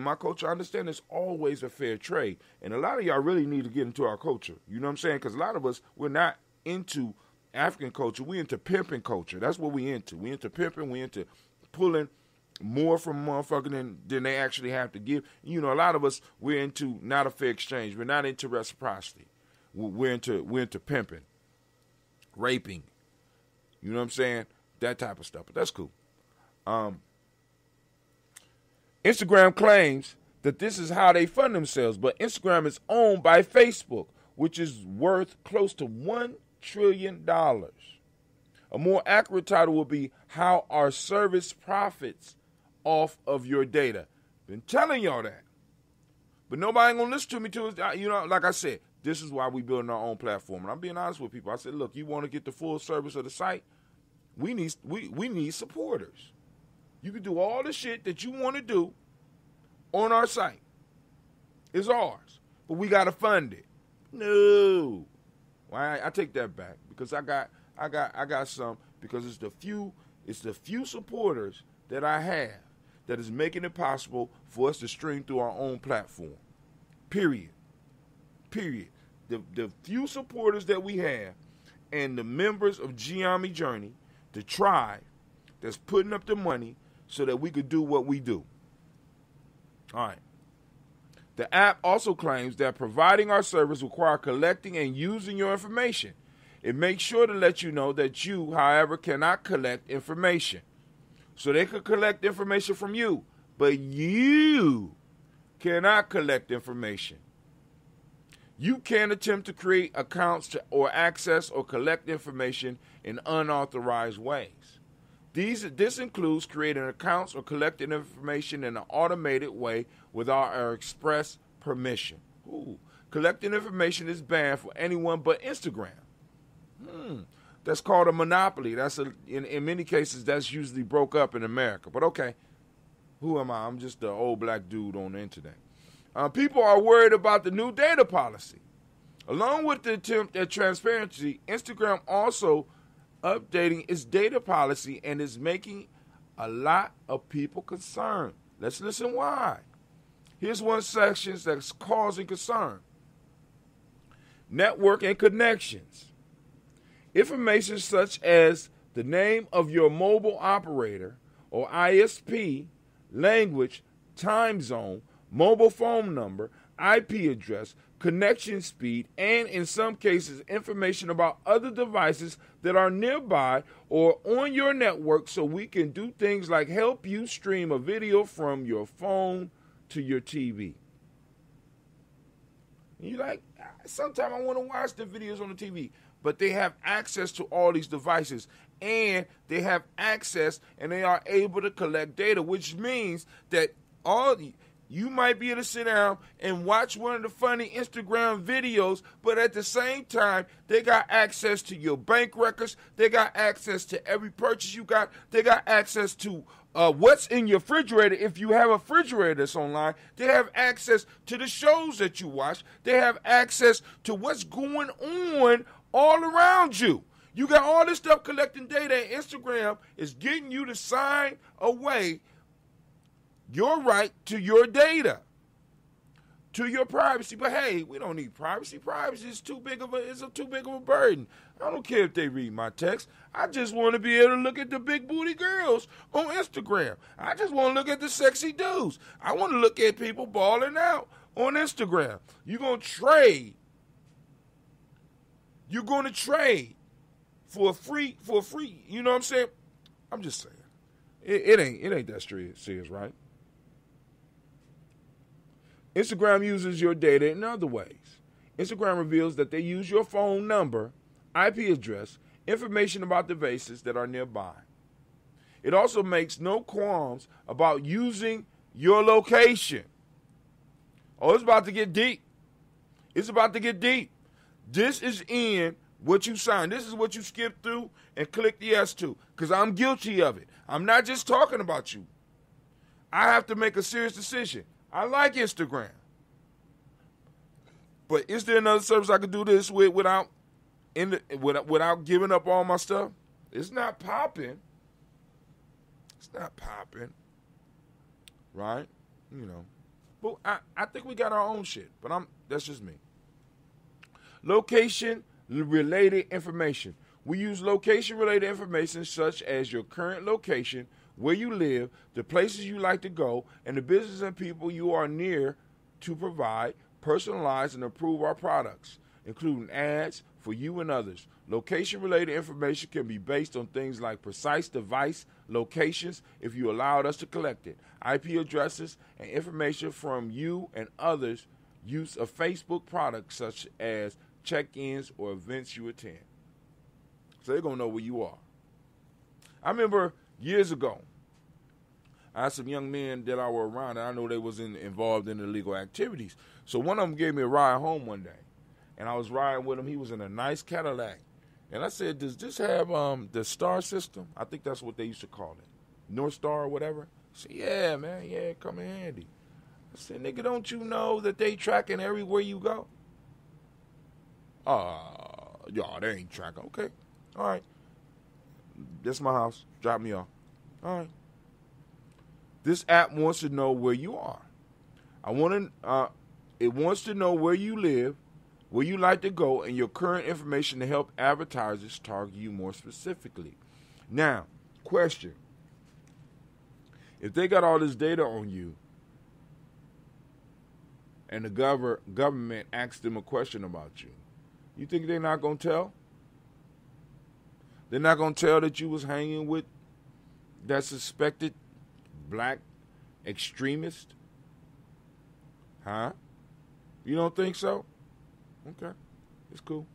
my culture, I understand there's always a fair trade. And a lot of y'all really need to get into our culture. You know what I'm saying? Because a lot of us, we're not into African culture. We're into pimping culture. That's what we into. We into pimping. We into pulling more from motherfucking than they actually have to give. You know, a lot of us, we're into not a fair exchange. We're not into reciprocity. We're into pimping, raping. You know what I'm saying? That type of stuff. But that's cool. Instagram claims that this is how they fund themselves, but Instagram is owned by Facebook, which is worth close to $1 trillion. A more accurate title will be how our service profits off of your data. Been telling y'all that. But nobody ain't going to listen to me too. You know, like I said, this is why we building our own platform. And I'm being honest with people. I said, look, you want to get the full service of the site? We need supporters. You can do all the shit that you want to do on our site. It's ours. But we got to fund it. No. Well, I take that back because I got some, because it's the few supporters that I have that is making it possible for us to stream through our own platform. Period. The few supporters that we have and the members of Gye-Nyame Journey, the tribe that's putting up the money so that we could do what we do. All right. The app also claims that providing our service requires collecting and using your information. It makes sure to let you know that you, however, cannot collect information. So they could collect information from you, but you cannot collect information. You can attempt to create accounts or access or collect information in unauthorized ways. This includes creating accounts or collecting information in an automated way without our express permission. collecting information is banned for anyone but Instagram. That's called a monopoly. In many cases, that's usually broke up in America. But okay, who am I? I'm just the old black dude on the internet. People are worried about the new data policy. Along with the attempt at transparency, Instagram also updating its data policy and is making a lot of people concerned. Let's listen why. Here's one section that's causing concern. Network and connections. Information such as the name of your mobile operator or ISP, language, time zone, mobile phone number, IP address, connection speed, and in some cases, information about other devices that are nearby or on your network so we can do things like help you stream a video from your phone to your TV. You're like, sometimes I want to watch the videos on the TV, but they have access to all these devices, and they have access and they are able to collect data, which means that you might be able to sit down and watch one of the funny Instagram videos, but at the same time, they got access to your bank records. They got access to every purchase you got. They got access to what's in your refrigerator. If you have a refrigerator that's online, they have access to the shows that you watch. They have access to what's going on all around you. You got all this stuff collecting data, and Instagram is getting you to sign away your right to your data, to your privacy. But hey, we don't need privacy. Privacy is too big of a burden. I don't care if they read my text. I just want to be able to look at the big booty girls on Instagram. I just want to look at the sexy dudes. I want to look at people balling out on Instagram. You're going to trade. You're going to trade for a free, you know what I'm saying? I'm just saying. It ain't that serious, right? Instagram uses your data in other ways. Instagram reveals that they use your phone number, IP address, information about devices that are nearby. It also makes no qualms about using your location. Oh, it's about to get deep. It's about to get deep. This is in what you signed. This is what you skipped through and clicked yes to, because I'm guilty of it. I'm not just talking about you. I have to make a serious decision. I like Instagram. But is there another service I could do this with without giving up all my stuff? It's not popping. It's not popping. Right? You know. But I think we got our own shit. But that's just me. Location-related information. We use location-related information such as your current location, where you live, the places you like to go, and the business and people you are near to provide, personalize, and approve our products, including ads for you and others. Location-related information can be based on things like precise device locations if you allowed us to collect it, IP addresses, and information from you and others, use of Facebook products such as check-ins or events you attend. So they're going to know where you are. I remember years ago, I had some young men that I were around, and I know they was involved in illegal activities. So one of them gave me a ride home one day, and I was riding with him. He was in a nice Cadillac. And I said, does this have the star system? I think that's what they used to call it. North Star or whatever. He said, yeah, man, yeah, come in handy. I said, nigga, don't you know that they tracking everywhere you go? Y'all, they ain't tracking. Okay. All right. This is my house. Drop me off. All right. This app wants to know where you are. It wants to know where you live, where you like to go, and your current information to help advertisers target you more specifically. Now, question. If they got all this data on you, and the government asks them a question about you, you think they're not going to tell? They're not going to tell that you was hanging with that suspected black extremist? Huh? You don't think so? Okay. It's cool.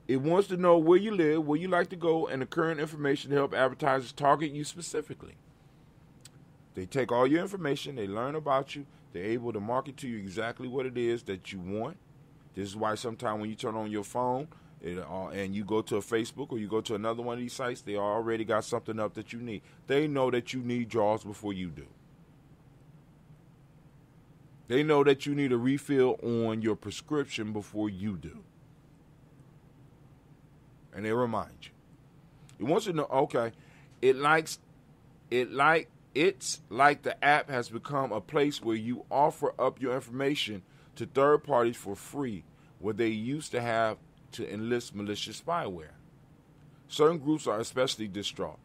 It wants to know where you live, where you like to go, and the current information to help advertisers target you specifically. They take all your information, they learn about you, they're able to market to you exactly what it is that you want, This is why sometimes when you turn on your phone and you go to a Facebook or you go to another one of these sites, they already got something up that you need. They know that you need draws before you do. They know that you need a refill on your prescription before you do. And they remind you. It wants to know, okay, it's like the app has become a place where you offer up your information to third parties for free, where they used to have to enlist malicious spyware. Certain groups are especially distraught.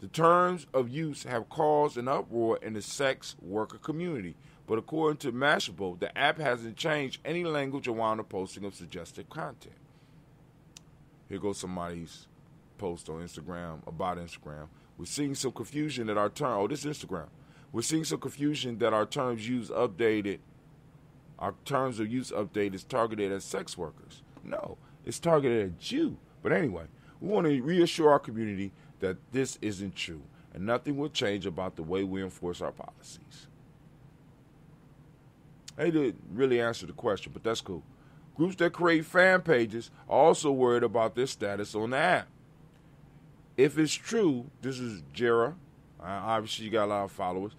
The terms of use have caused an uproar in the sex worker community, but according to Mashable, the app hasn't changed any language around the posting of suggested content. Here goes somebody's post on Instagram about Instagram. We're seeing some confusion that our term. Oh, this is Instagram. We're seeing some confusion that our terms use updated. Our terms of use update is targeted at sex workers. No, it's targeted at you. But anyway, we want to reassure our community that this isn't true, and nothing will change about the way we enforce our policies. They didn't really answer the question, but that's cool. Groups that create fan pages are also worried about their status on the app. If it's true, this is Jera. Obviously, you got a lot of followers.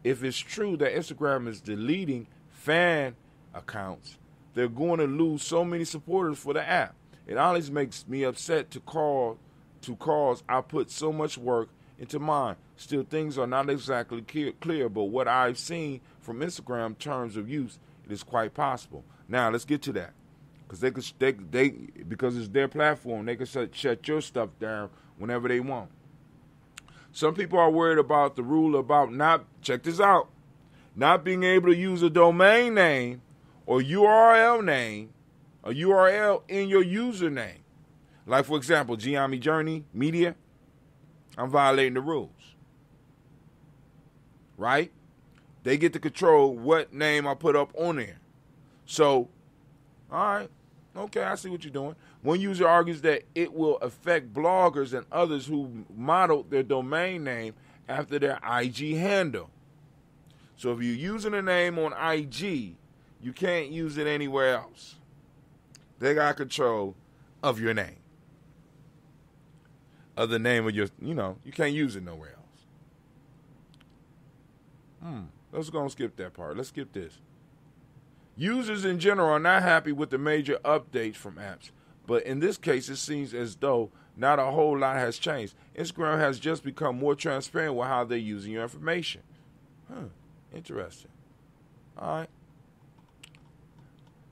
If it's true that Instagram is deleting fan accounts, they're going to lose so many supporters for the app. It always makes me upset to cause I put so much work into mine. Still, things are not exactly clear, but what I've seen from Instagram terms of use, it is quite possible. Now, let's get to that. Because because it's their platform, they can shut your stuff down whenever they want. Some people are worried about the rule about check this out, not being able to use a domain name or URL name, a URL in your username. Like, for example, Gye-Nyame Journey Media, I'm violating the rules. Right? They get to control what name I put up on there. So, all right, okay, I see what you're doing. One user argues that it will affect bloggers and others who modeled their domain name after their IG handle. So if you're using a name on IG, you can't use it anywhere else. They got control of your name. Of the name of your, you can't use it nowhere else. Let's go and skip that part. Let's skip this. Users in general are not happy with the major updates from apps, but in this case, it seems as though not a whole lot has changed. Instagram has just become more transparent with how they're using your information. Interesting. All right.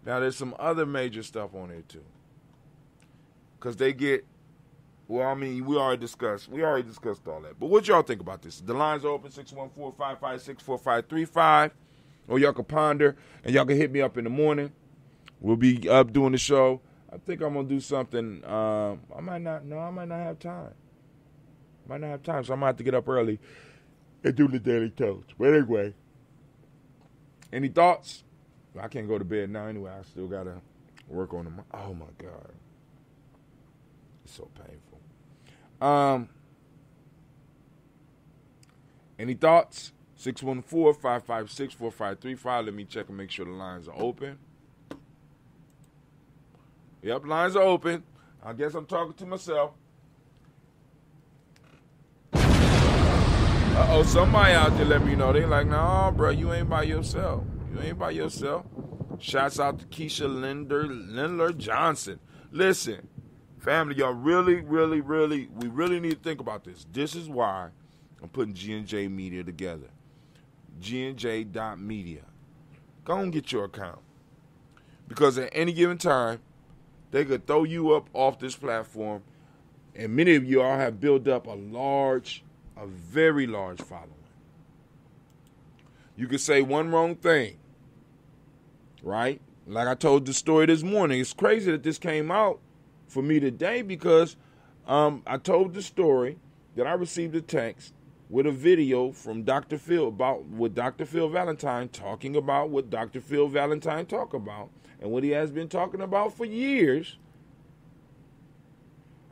Now, there's some other major stuff on there, too. Because they get, we already discussed all that. But what y'all think about this? The lines are open, 614-556-4535. Or y'all can ponder, and y'all can hit me up in the morning. We'll be up doing the show. I think I'm going to do something. I might not have time. So I might have to get up early and do the Daily Toast. But anyway, any thoughts? I can't go to bed now anyway. I still got to work on them. Oh, my God. It's so painful. Any thoughts? 614-556-4535. Let me check and make sure the lines are open. Yep, lines are open. I guess I'm talking to myself. Somebody out there let me know. They like, nah, bro, you ain't by yourself. Shouts out to Keisha Lindler Johnson. Listen, family, y'all really need to think about this. This is why I'm putting G&J Media together. G&J.media. Go and get your account. Because at any given time, they could throw you up off this platform, and many of you all have built up a very large following. You could say one wrong thing, right? Like I told the story this morning. It's crazy that this came out for me today because I told the story that I received a text with a video from Dr. Phil with Dr. Phil Valentine talking about what Dr. Phil Valentine talk about and what he has been talking about for years.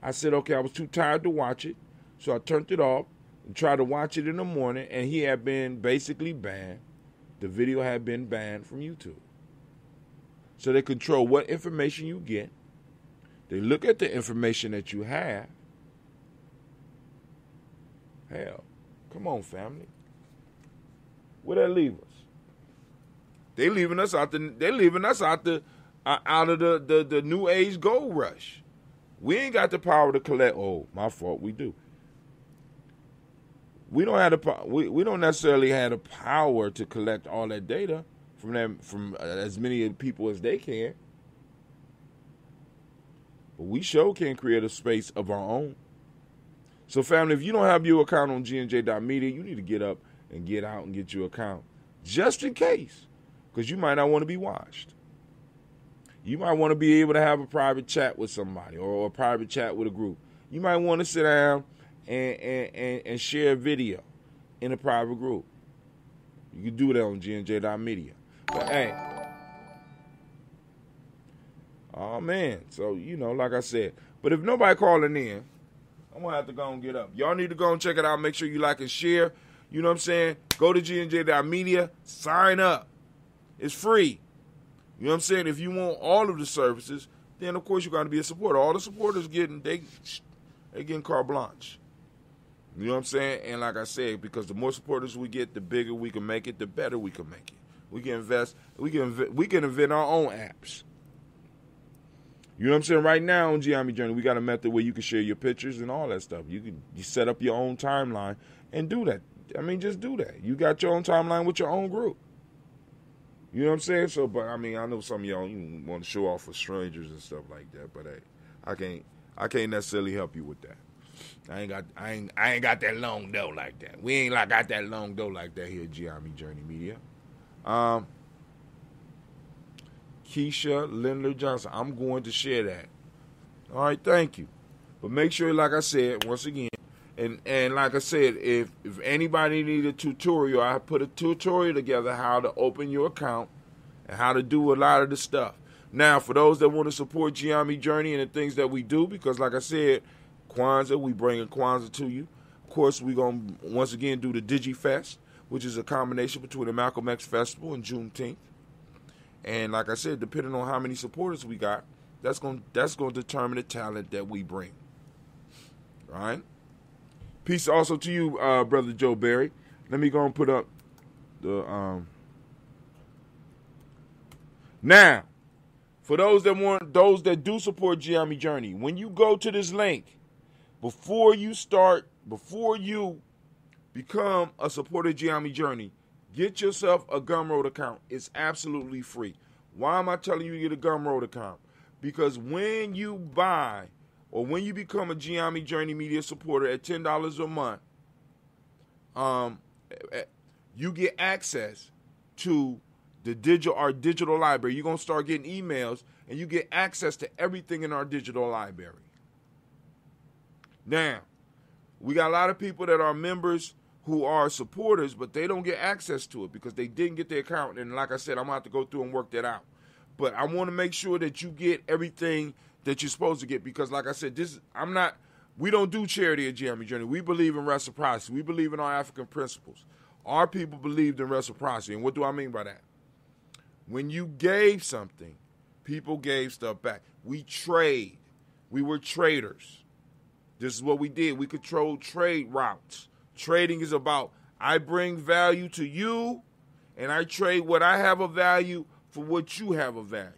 I said, okay, I was too tired to watch it, so I turned it off and tried to watch it in the morning, and he had been basically banned. The video had been banned from YouTube. So they control what information you get. They look at the information that you have. Hell, come on, family. Where that leave us? They leaving us out the out of the new age gold rush. We ain't got the power to collect. Oh, my fault. We do. We don't have the we don't necessarily have the power to collect all that data from as many people as they can. But we sure can create a space of our own. So, family, if you don't have your account on GNJ.media, you need to get up and get out and get your account, just in case, because you might not want to be watched. You might want to be able to have a private chat with somebody or a private chat with a group. You might want to sit down and share a video in a private group. You can do that on GNJ.media. But, hey, oh, man. So, like I said. But if nobody calling in, I'm going to have to go and get up. Y'all need to go and check it out. Make sure you like and share. You know what I'm saying? Go to GNJ.media. Sign up. It's free. You know what I'm saying? If you want all of the services, then, of course, you got to be a supporter. All the supporters they getting carte blanche. You know what I'm saying? And like I said, because the more supporters we get, the bigger we can make it, the better we can make it. We can invest. We can invent our own apps. You know what I'm saying? Right now on Gye-Nyame Journey, we got a method where you can share your pictures and all that stuff. You set up your own timeline and do that. I mean, just do that. You got your own timeline with your own group. You know what I'm saying? So, but I mean, I know some of y'all want to show off for strangers and stuff like that. But hey, I can't necessarily help you with that. I ain't got that long dough like that. We ain't got that long dough like that here at Gye-Nyame Journey Media. Keisha Lindler Johnson, I'm going to share that. All right, thank you. But make sure, like I said, once again, and like I said, if anybody need a tutorial, I put a tutorial together how to open your account and how to do a lot of the stuff. Now, for those that want to support Gye-Nyame Journey and the things that we do, because like I said, Kwanzaa, we bringing Kwanzaa to you. Of course, we're going to once again do the DigiFest, which is a combination between the Malcolm X Festival and Juneteenth. And like I said, depending on how many supporters we got, that's going to determine the talent that we bring. All right? Peace also to you, Brother Joe Berry. Let me go and put up the... Now, for those that do support Gye-Nyame Journey, when you go to this link, before you become a supporter of Gye-Nyame Journey, get yourself a Gumroad account. It's absolutely free. Why am I telling you to get a Gumroad account? Because when you buy or when you become a Gye-Nyame Journey Media supporter at $10 a month, you get access to our digital library. You're going to start getting emails, and you get access to everything in our digital library. Now, we got a lot of people that are members who are supporters, but they don't get access to it because they didn't get their account. And like I said, I'm going to have to go through and work that out. But I want to make sure that you get everything that you're supposed to get because, like I said, we don't do charity at Gye-Nyame Journey. We believe in reciprocity. We believe in our African principles. Our people believed in reciprocity. And what do I mean by that? When you gave something, people gave stuff back. We trade. We were traders. This is what we did. We controlled trade routes. Trading is about I bring value to you, and I trade what I have of value for what you have of value.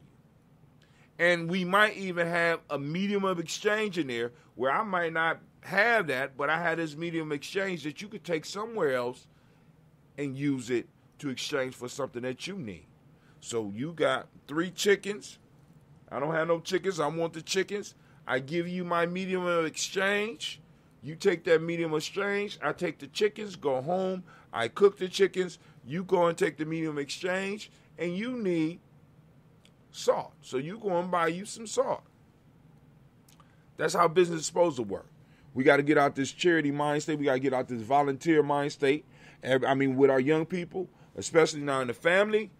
And we might even have a medium of exchange in there where I might not have that, but I had this medium of exchange that you could take somewhere else and use it to exchange for something that you need. So you got 3 chickens. I don't have no chickens. I want the chickens. I give you my medium of exchange. You take that medium of exchange. I take the chickens, go home. I cook the chickens. You go and take the medium of exchange. And you need salt. So you go and buy you some salt. That's how business is supposed to work. We got to get out this charity mind state. We got to get out this volunteer mind state. I mean, with our young people, especially now in the family,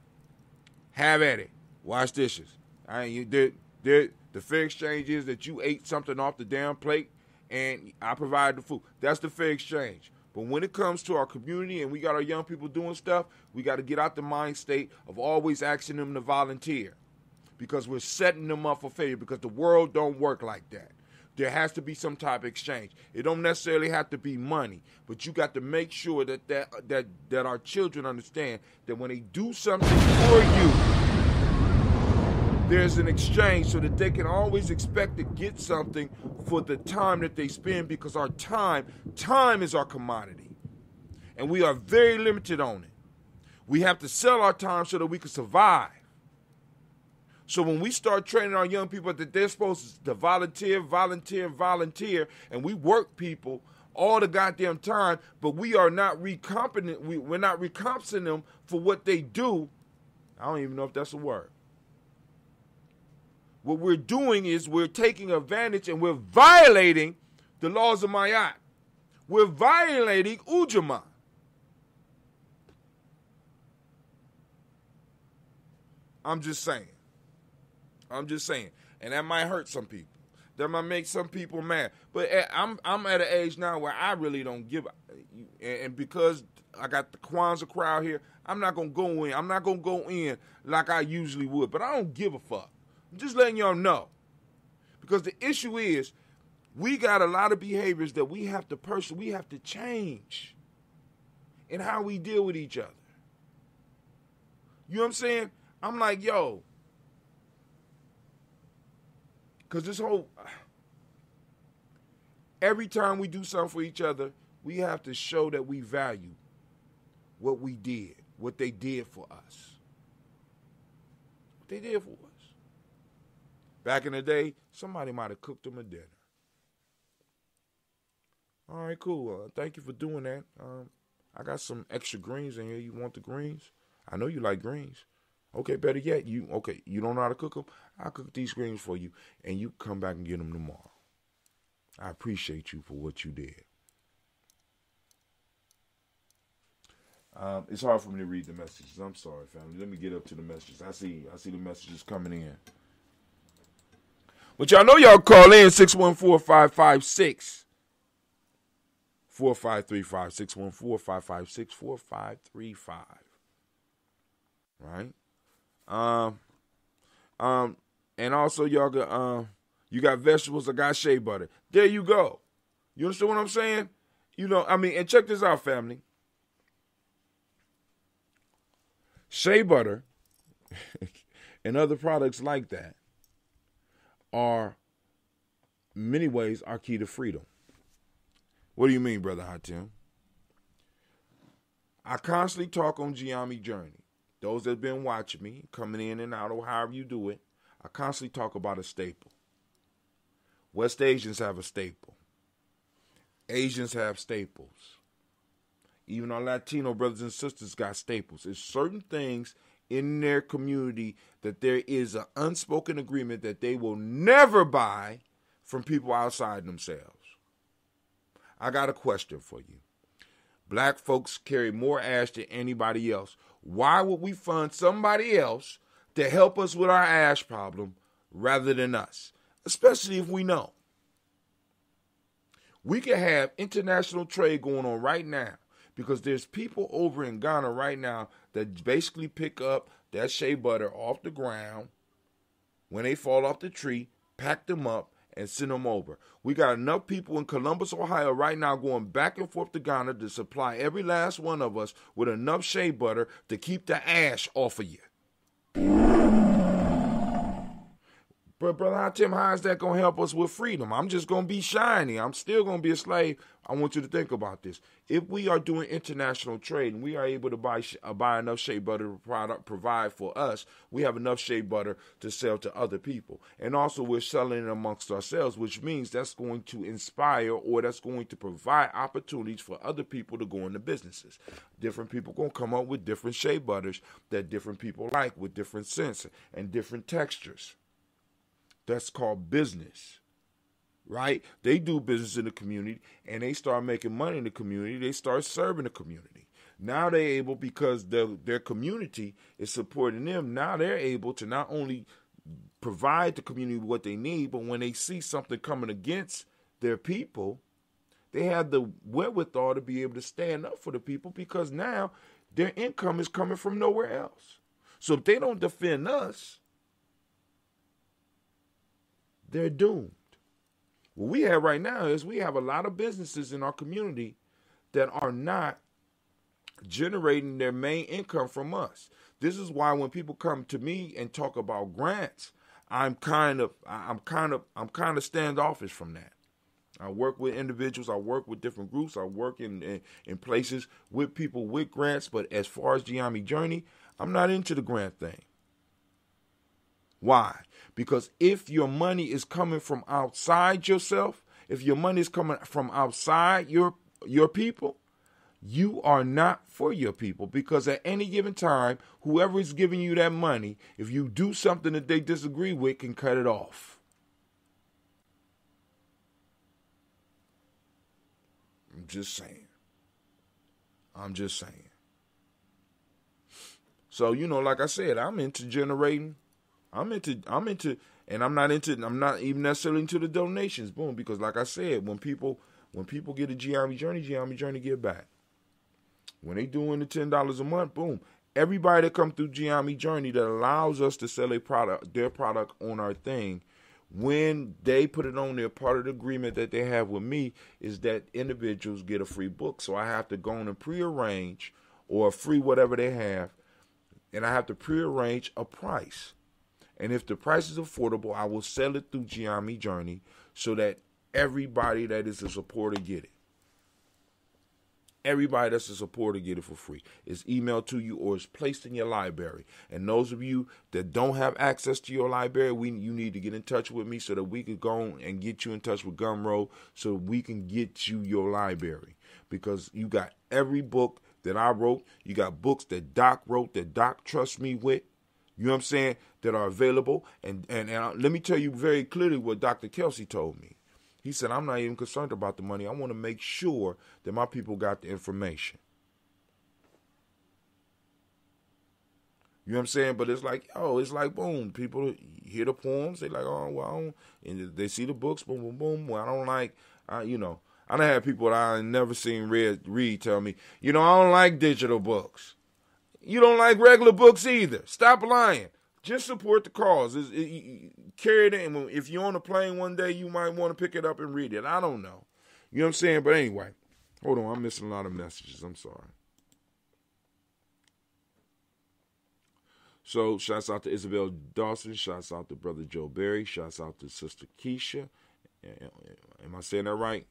have at it. Wash dishes. The fair exchange is that you ate something off the damn plate and I provide the food. That's the fair exchange. But when it comes to our community and we got our young people doing stuff, we got to get out the mind state of always asking them to volunteer. because we're setting them up for failure, because the world don't work like that. There has to be some type of exchange. It don't necessarily have to be money, but you got to make sure that our children understand that when they do something for you, there's an exchange so that they can always expect to get something for the time that they spend, because our time is our commodity. And we are very limited on it. We have to sell our time so that we can survive. So when we start training our young people that they're supposed to volunteer, and we work people all the goddamn time, but we are not we're not recompensing them for what they do. I don't even know if that's a word. What we're doing is we're taking advantage and we're violating the laws of Mayat. We're violating Ujamaa. I'm just saying. And that might hurt some people. That might make some people mad. But I'm at an age now where I really don't give a, and because I got the Kwanzaa crowd here, I'm not going to go in. I'm not going to go in like I usually would. But I don't give a fuck. I'm just letting y'all know. Because the issue is, we got a lot of behaviors that we have to change in how we deal with each other. You know what I'm saying? I'm like, yo, because this whole, every time we do something for each other, we have to show that we value what we did, what they did for us. What they did for us. Back in the day, somebody might have cooked them a dinner. All right, cool. Thank you for doing that. I got some extra greens in here. You want the greens? I know you like greens. Okay, better yet, you don't know how to cook them? I'll cook these greens for you, and you come back and get them tomorrow. I appreciate you for what you did. It's hard for me to read the messages. I'm sorry, family. Let me get up to the messages. I see the messages coming in. But y'all know y'all call in 614-556-4535. 614-556-4535. Right? And also y'all got you got vegetables, I got shea butter. There you go. You understand what I'm saying? You know, I mean, and check this out, family. Shea butter and other products like that are, in many ways, our key to freedom. What do you mean, Brother Hatim? I constantly talk on Gye-Nyame Journey. Those that have been watching me, coming in and out, or however you do it, I constantly talk about a staple. West Asians have a staple. Asians have staples. Even our Latino brothers and sisters got staples. There's certain things in their community that there is an unspoken agreement that they will never buy from people outside themselves. I got a question for you. Black folks carry more ash than anybody else. Why would we fund somebody else to help us with our ash problem rather than us? Especially if we know. We could have international trade going on right now because there's people over in Ghana right now that basically pick up that shea butter off the ground when they fall off the tree, pack them up, and send them over. We got enough people in Columbus, Ohio right now going back and forth to Ghana to supply every last one of us with enough shea butter to keep the ash off of you. But Brother Hatim, how is that going to help us with freedom? I'm just going to be shiny. I'm still going to be a slave. I want you to think about this. If we are doing international trade and we are able to buy enough shea butter to provide for us, we have enough shea butter to sell to other people. And also we're selling it amongst ourselves, which means that's going to inspire or that's going to provide opportunities for other people to go into businesses. Different people going to come up with different shea butters that different people like with different scents and different textures. That's called business, right? They do business in the community, and they start making money in the community. They start serving the community. Now they're able, because their community is supporting them, now they're able to not only provide the community what they need, but when they see something coming against their people, they have the wherewithal to be able to stand up for the people because now their income is coming from nowhere else. So if they don't defend us, they're doomed. What we have right now is we have a lot of businesses in our community that are not generating their main income from us. This is why when people come to me and talk about grants, I'm kind of standoffish from that. I work with individuals, I work with different groups, I work in places with people with grants, but as far as Gye-Nyame Journey, I'm not into the grant thing. Why? Because if your money is coming from outside yourself, if your money is coming from outside your people, you are not for your people, because at any given time, whoever is giving you that money, if you do something that they disagree with, can cut it off. I'm just saying. So, like I said, I'm into generating. I'm into, and I'm not even necessarily into the donations, boom, because like I said, when people get a Gye-Nyame Journey give back. When they doing the $10 a month, boom, everybody that come through Gye-Nyame Journey that allows us to sell their product on our thing, when they put it on there, part of the agreement that they have with me is that individuals get a free book. So I have to go on and prearrange, or free whatever they have, and I have to prearrange a price. And if the price is affordable, I will sell it through Gye-Nyame Journey so that everybody that is a supporter get it. Everybody that's a supporter get it for free. It's emailed to you or it's placed in your library. And those of you that don't have access to your library, you need to get in touch with me so that we can go and get you in touch with Gumroad so we can get you your library. Because you got every book that I wrote. You got books that Doc wrote, that Doc trusts me with. You know what I'm saying? That are available. And let me tell you very clearly what Dr. Kelsey told me. He said, I'm not even concerned about the money. I want to make sure that my people got the information. You know what I'm saying? But it's like, boom. People hear the poems. They like, oh, well, and they see the books, boom, boom, boom. Well, I don't like, I done had people that I never seen read tell me, I don't like digital books. You don't like regular books either. Stop lying. Just support the cause. Carry it in. If you're on a plane one day, you might want to pick it up and read it. I don't know. You know what I'm saying? But anyway, hold on. I'm missing a lot of messages. I'm sorry. So, shouts out to Isabel Dawson. Shouts out to Brother Joe Berry. Shouts out to Sister Keisha. Am I saying that right?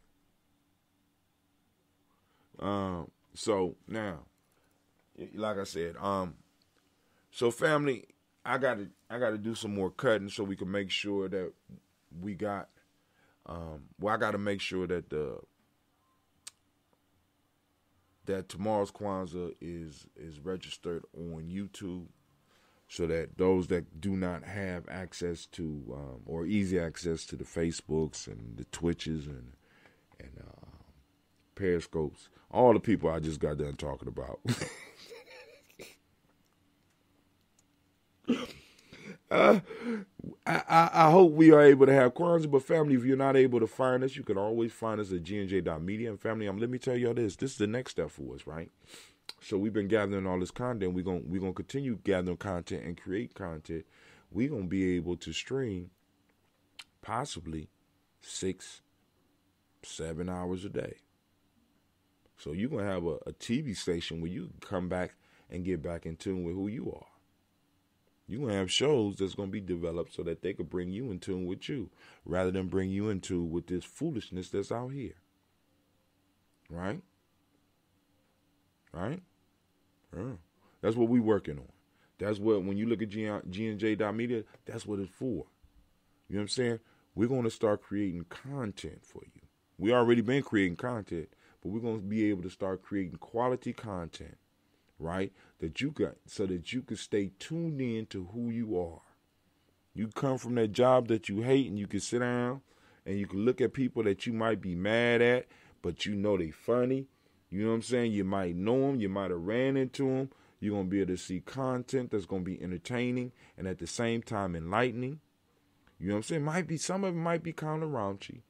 So, now, like I said, so family, I gotta do some more cutting so we can make sure that we got. I gotta make sure that that tomorrow's Kwanzaa is registered on YouTube, so that those that do not have access to or easy access to the Facebooks and the Twitches and Periscopes, all the people I just got done talking about. I hope we are able to have Kwanzaa, but family, if you're not able to find us, you can always find us at gnj.media. And family, let me tell y'all this is the next step for us, right? So we've been gathering all this content. We're gonna continue gathering content and create content. We're gonna be able to stream possibly 6-7 hours a day. So you're gonna have a TV station where you can come back and get back in tune with who you are. You're going to have shows that's going to be developed so that they could bring you in tune with you rather than bring you into with this foolishness that's out here. Right? Right? Yeah. That's what we're working on. That's what, when you look at GNJ.media, that's what it's for. You know what I'm saying? We're going to start creating content for you. We already been creating content, but we're going to be able to start creating quality content. Right? That you got, so that you can stay tuned in to who you are. You come from that job that you hate, and you can sit down and you can look at people that you might be mad at, but they funny. You know what I'm saying? You might know them. You might have ran into them. You're going to be able to see content that's going to be entertaining and at the same time enlightening. You know what I'm saying? Some of it might be kind of raunchy.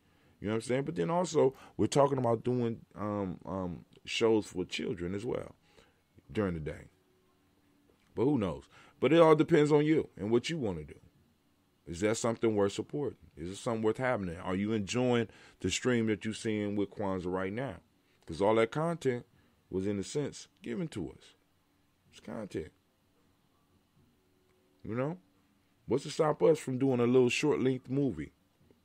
You know what I'm saying? But then also, we're talking about doing shows for children as well during the day. But who knows? But it all depends on you and what you want to do. Is that something worth supporting? Is it something worth having? Are you enjoying the stream that you're seeing with Kwanzaa right now? Because all that content was, in a sense, given to us. It's content. You know? What's to stop us from doing a little short-length movie?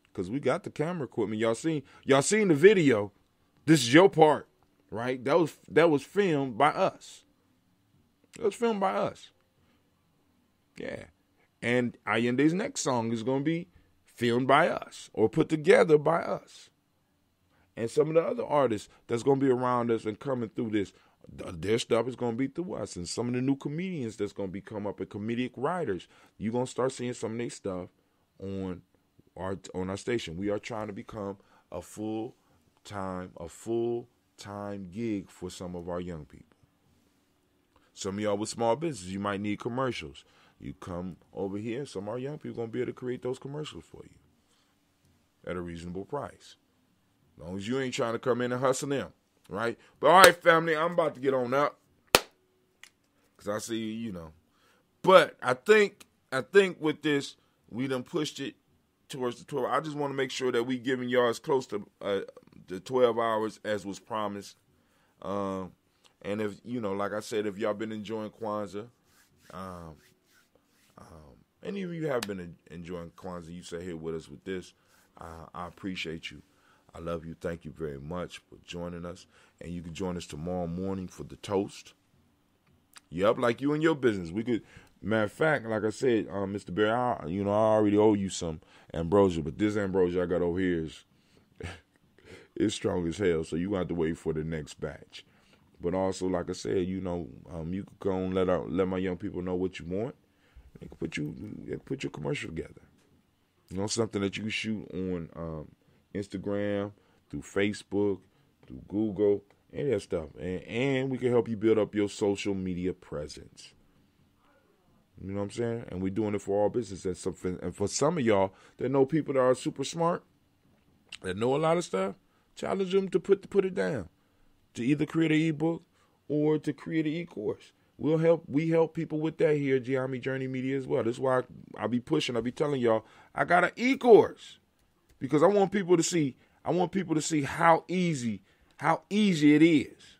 Because we got the camera equipment. Y'all seen the video. This is your part, right? That was filmed by us. It was filmed by us. Yeah. And Allende's next song is going to be filmed by us or put together by us. And some of the other artists that's going to be around us and coming through this, their stuff is going to be through us. And some of the new comedians that's going to be come up and comedic writers, you're going to start seeing some of their stuff on our station. We are trying to become a full-time gig for some of our young people. Some of y'all with small business, you might need commercials. You come over here, some of our young people are going to be able to create those commercials for you at a reasonable price. As long as you ain't trying to come in and hustle them, right? But all right, family, I'm about to get on up because I see, you know. But I think with this, we done pushed it towards the 12. I just want to make sure that we giving y'all as close to the 12 hours as was promised. And if, you know, like I said, if y'all been enjoying Kwanzaa, any of you have been enjoying Kwanzaa, you say here with us with this, I appreciate you. I love you. Thank you very much for joining us. And you can join us tomorrow morning for the toast. Yep, like you and your business. We could, matter of fact, like I said, Mr. Barry, I already owe you some ambrosia, but this ambrosia I got over here is it's strong as hell, so you gonna have to wait for the next batch. But also, like I said, you know, you could go and let my young people know what you want. They can put your commercial together. You know, something that you can shoot on Instagram, through Facebook, through Google, any of that stuff. And we can help you build up your social media presence. You know what I'm saying? And we're doing it for all business. And for some of y'all that know people that are super smart, that know a lot of stuff, challenge them to put it down. To either create an ebook or to create an e-course. We help people with that here at Gye-Nyame Journey Media as well. That's why I'll be telling y'all, I got an e-course. Because I want people to see how easy it is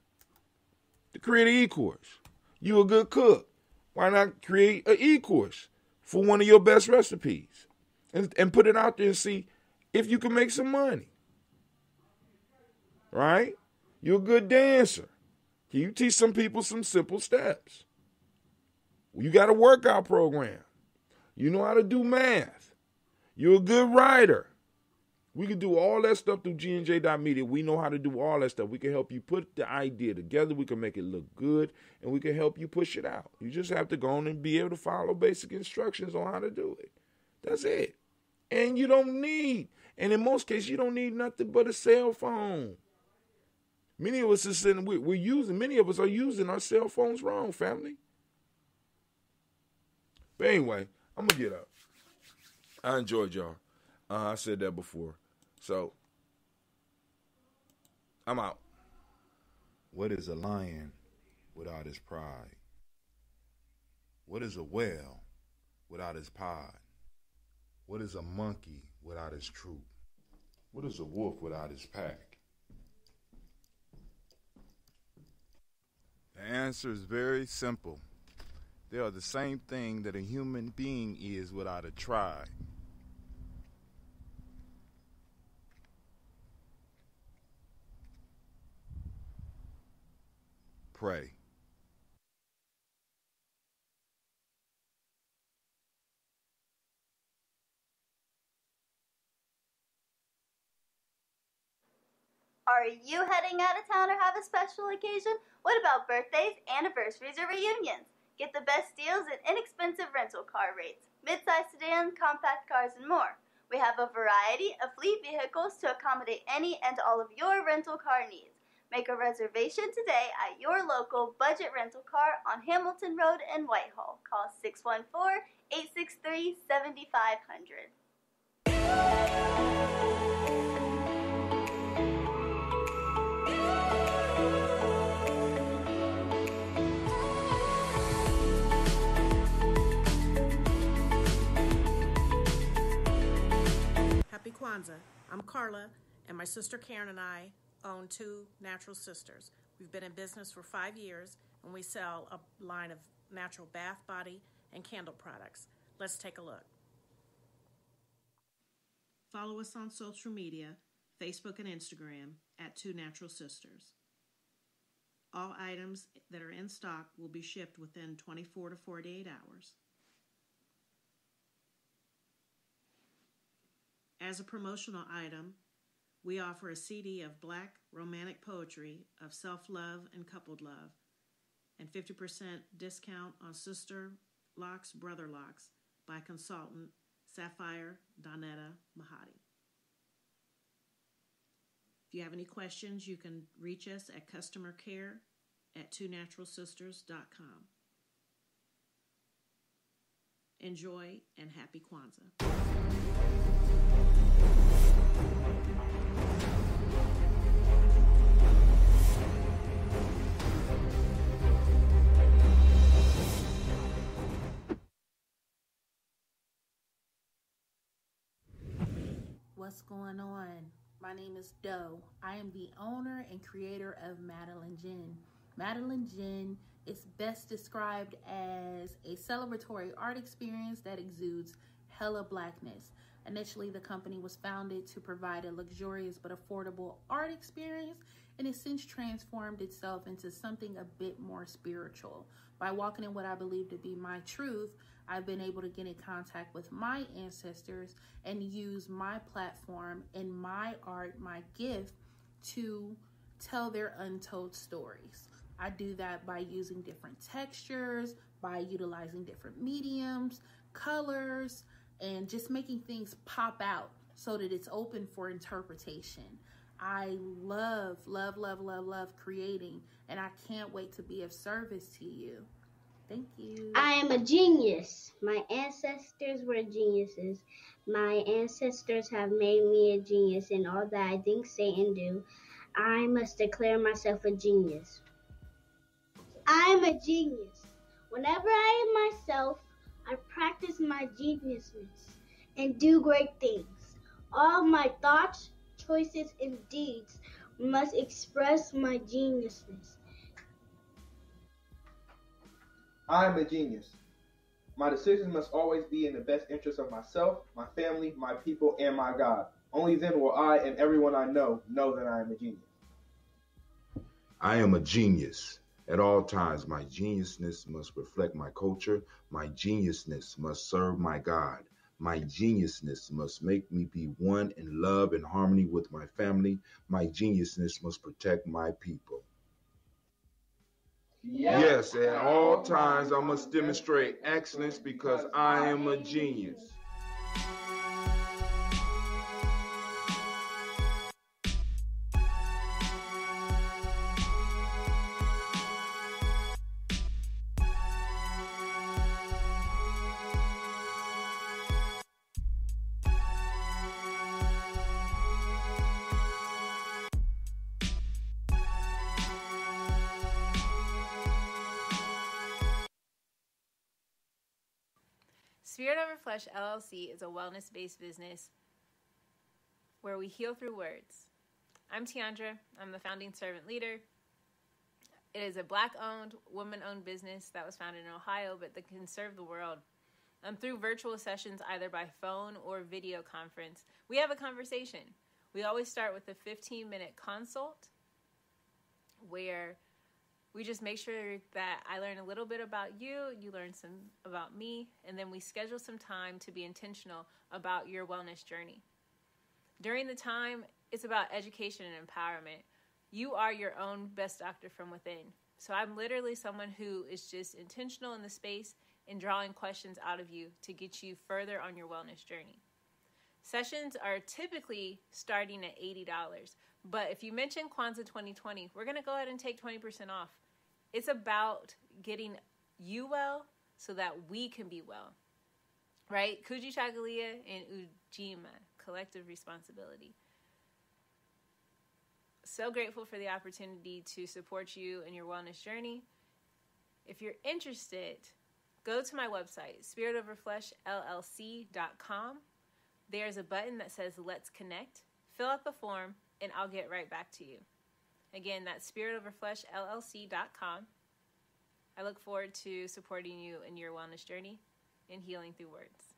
to create an e-course. You a good cook. Why not create an e-course for one of your best recipes and put it out there and see if you can make some money? Right? You're a good dancer. Can you teach some people some simple steps? You got a workout program. You know how to do math. You're a good writer. We can do all that stuff through GNJ.media. We know how to do all that stuff. We can help you put the idea together. We can make it look good, and we can help you push it out. You just have to go on and be able to follow basic instructions on how to do it. That's it. And and in most cases, you don't need nothing but a cell phone. Many of us are using our cell phones wrong, family. But anyway, I'm going to get up. I enjoyed y'all. I said that before. So, I'm out. What is a lion without his pride? What is a whale without his pod? What is a monkey without his troop? What is a wolf without his pack? The answer is very simple. They are the same thing that a human being is without a tribe. Pray. Are you heading out of town or have a special occasion? What about birthdays, anniversaries, or reunions? Get the best deals at inexpensive rental car rates, mid-size sedans, compact cars, and more. We have a variety of fleet vehicles to accommodate any and all of your rental car needs. Make a reservation today at your local budget rental car on Hamilton Road in Whitehall. Call 614-863-7500. Kwanzaa. I'm Carla, and my sister Karen and I own Two Natural Sisters. We've been in business for 5 years, and we sell a line of natural bath, body, and candle products. Let's take a look. Follow us on social media, Facebook and Instagram, at Two Natural Sisters. All items that are in stock will be shipped within 24 to 48 hours. As a promotional item, we offer a CD of Black romantic poetry of self-love and coupled love, and 50% discount on Sister Locks, Brother Locks by consultant Sapphire Donetta Mahadi. If you have any questions, you can reach us at customercare@twonaturalsisters.com. Enjoy and happy Kwanzaa. What's going on? My name is Doe. I am the owner and creator of Madeline Gin. Madeline Gin is best described as a celebratory art experience that exudes hella blackness. Initially, the company was founded to provide a luxurious but affordable art experience, and has since transformed itself into something a bit more spiritual. By walking in what I believe to be my truth, I've been able to get in contact with my ancestors and use my platform and my art, my gift, to tell their untold stories. I do that by using different textures, by utilizing different mediums, colors, and just making things pop out so that it's open for interpretation. I love creating, and I can't wait to be of service to you. Thank you. I am a genius. My ancestors were geniuses. My ancestors have made me a genius in all that I think, say, and do. I must declare myself a genius. I am a genius. Whenever I am myself, I practice my geniusness and do great things. All my thoughts, choices, and deeds must express my geniusness. I am a genius. My decisions must always be in the best interest of myself, my family, my people, and my God. Only then will I and everyone I know that I am a genius. I am a genius. At all times, my geniusness must reflect my culture. My geniusness must serve my God. My geniusness must make me be one in love and harmony with my family. My geniusness must protect my people. Yes, at all times I must demonstrate excellence because I am a genius. Spirit Over Flesh LLC is a wellness-based business where we heal through words. I'm Tiandra. I'm the founding servant leader. It is a Black-owned, woman-owned business that was founded in Ohio, but that can serve the world. Through virtual sessions, either by phone or video conference, we have a conversation. We always start with a 15-minute consult where we just make sure that I learn a little bit about you, you learn some about me, and then we schedule some time to be intentional about your wellness journey. During the time, it's about education and empowerment. You are your own best doctor from within. So I'm literally someone who is just intentional in the space and drawing questions out of you to get you further on your wellness journey. Sessions are typically starting at $80, but if you mention Kwanzaa 2020, we're going to go ahead and take 20% off. It's about getting you well so that we can be well, right? Kujichagulia and Ujima, collective responsibility. So grateful for the opportunity to support you in your wellness journey. If you're interested, go to my website, spiritoverfleshllc.com. there's a button that says Let's Connect. Fill out the form, and I'll get right back to you. Again, that's spiritoverfleshllc.com. I look forward to supporting you in your wellness journey and healing through words.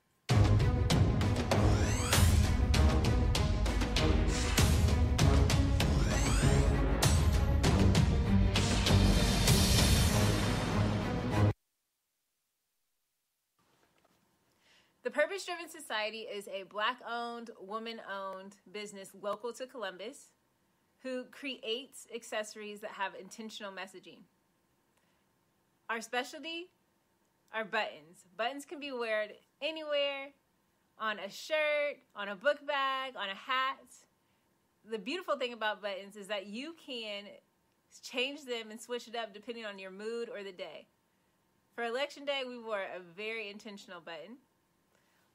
The Purpose Driven Society is a Black-owned, woman-owned business local to Columbus who creates accessories that have intentional messaging. Our specialty are buttons. Buttons can be worn anywhere, on a shirt, on a book bag, on a hat. The beautiful thing about buttons is that you can change them and switch it up depending on your mood or the day. For Election Day, we wore a very intentional button.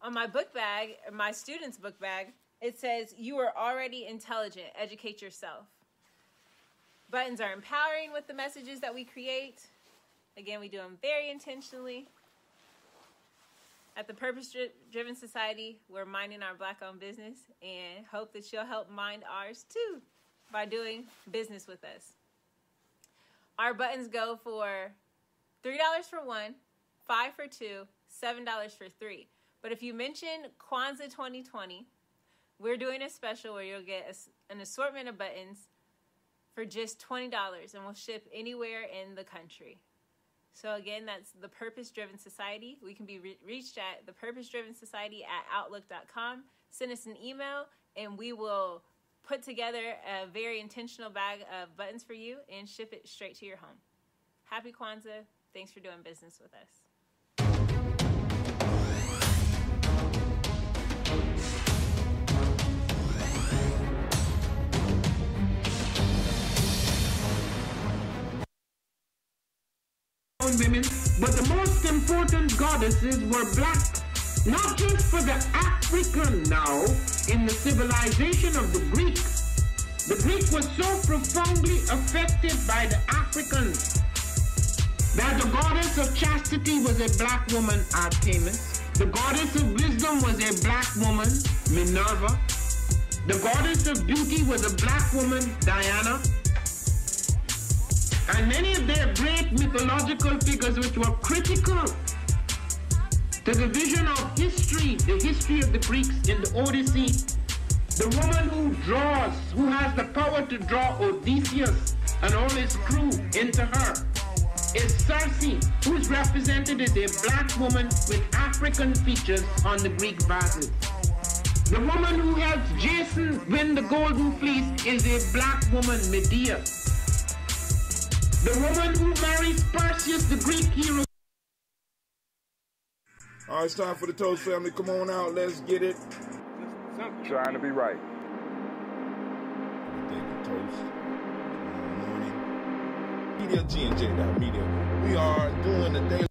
On my book bag, my student's book bag, it says, "You are already intelligent. Educate yourself." Buttons are empowering with the messages that we create. Again, we do them very intentionally. At the Purpose Driven Society, we're minding our Black-owned business and hope that you'll help mind ours too by doing business with us. Our buttons go for $3 for one, $5 for two, $7 for three. But if you mention Kwanzaa 2020, we're doing a special where you'll get an assortment of buttons for just $20, and we'll ship anywhere in the country. So again, that's the Purpose Driven Society. We can be reached at thepurposedrivensociety@outlook.com. Send us an email, and we will put together a very intentional bag of buttons for you and ship it straight to your home. Happy Kwanzaa. Thanks for doing business with us. Women, but the most important goddesses were black, not just for the African now in the civilization of the Greek. The Greek was so profoundly affected by the Africans that the goddess of chastity was a black woman, Artemis. The goddess of wisdom was a black woman, Minerva. The goddess of beauty was a black woman, Diana. And many of their great mythological figures which were critical to the vision of history, the history of the Greeks in the Odyssey. The woman who draws, who has the power to draw Odysseus and all his crew into her, is Circe, who is represented as a black woman with African features on the Greek vases. The woman who helps Jason win the Golden Fleece is a black woman, Medea. The woman who marries Perseus, the Greek hero. All right, it's time for the Toast family. Come on out. Let's get it. Trying to be right. Thank you, Toast. Morning. Media, G&J.media. We are doing the daily.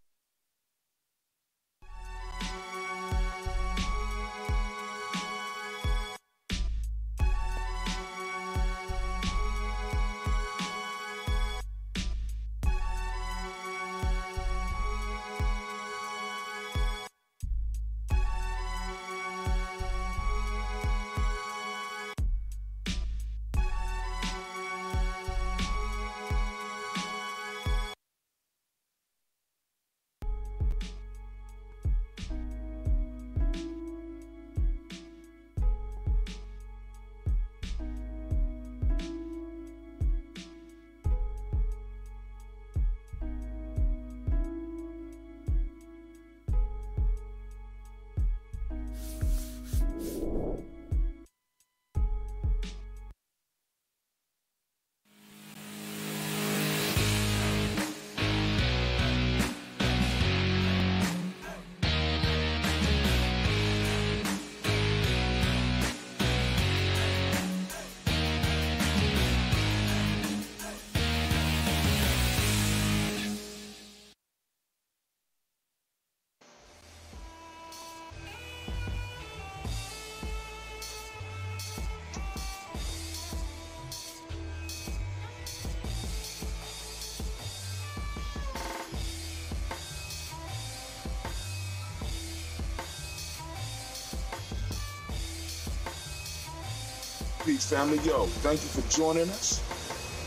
Peace, family. Yo, thank you for joining us.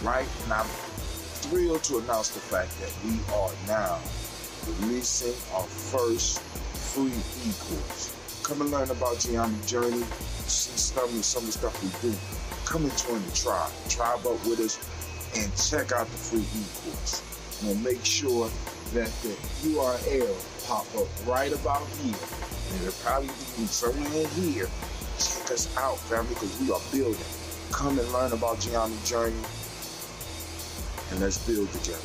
Right? And I'm thrilled to announce the fact that we are now releasing our first free e-course. Come and learn about Gye-Nyame journey, see some of the stuff we do. Come and join the tribe. Tribe up with us and check out the free e-course. And we'll make sure that the URL pop up right about here. And it'll probably be somewhere in here. Check us out, family, because we are building. Come and learn about Gye-Nyame journey, and let's build together.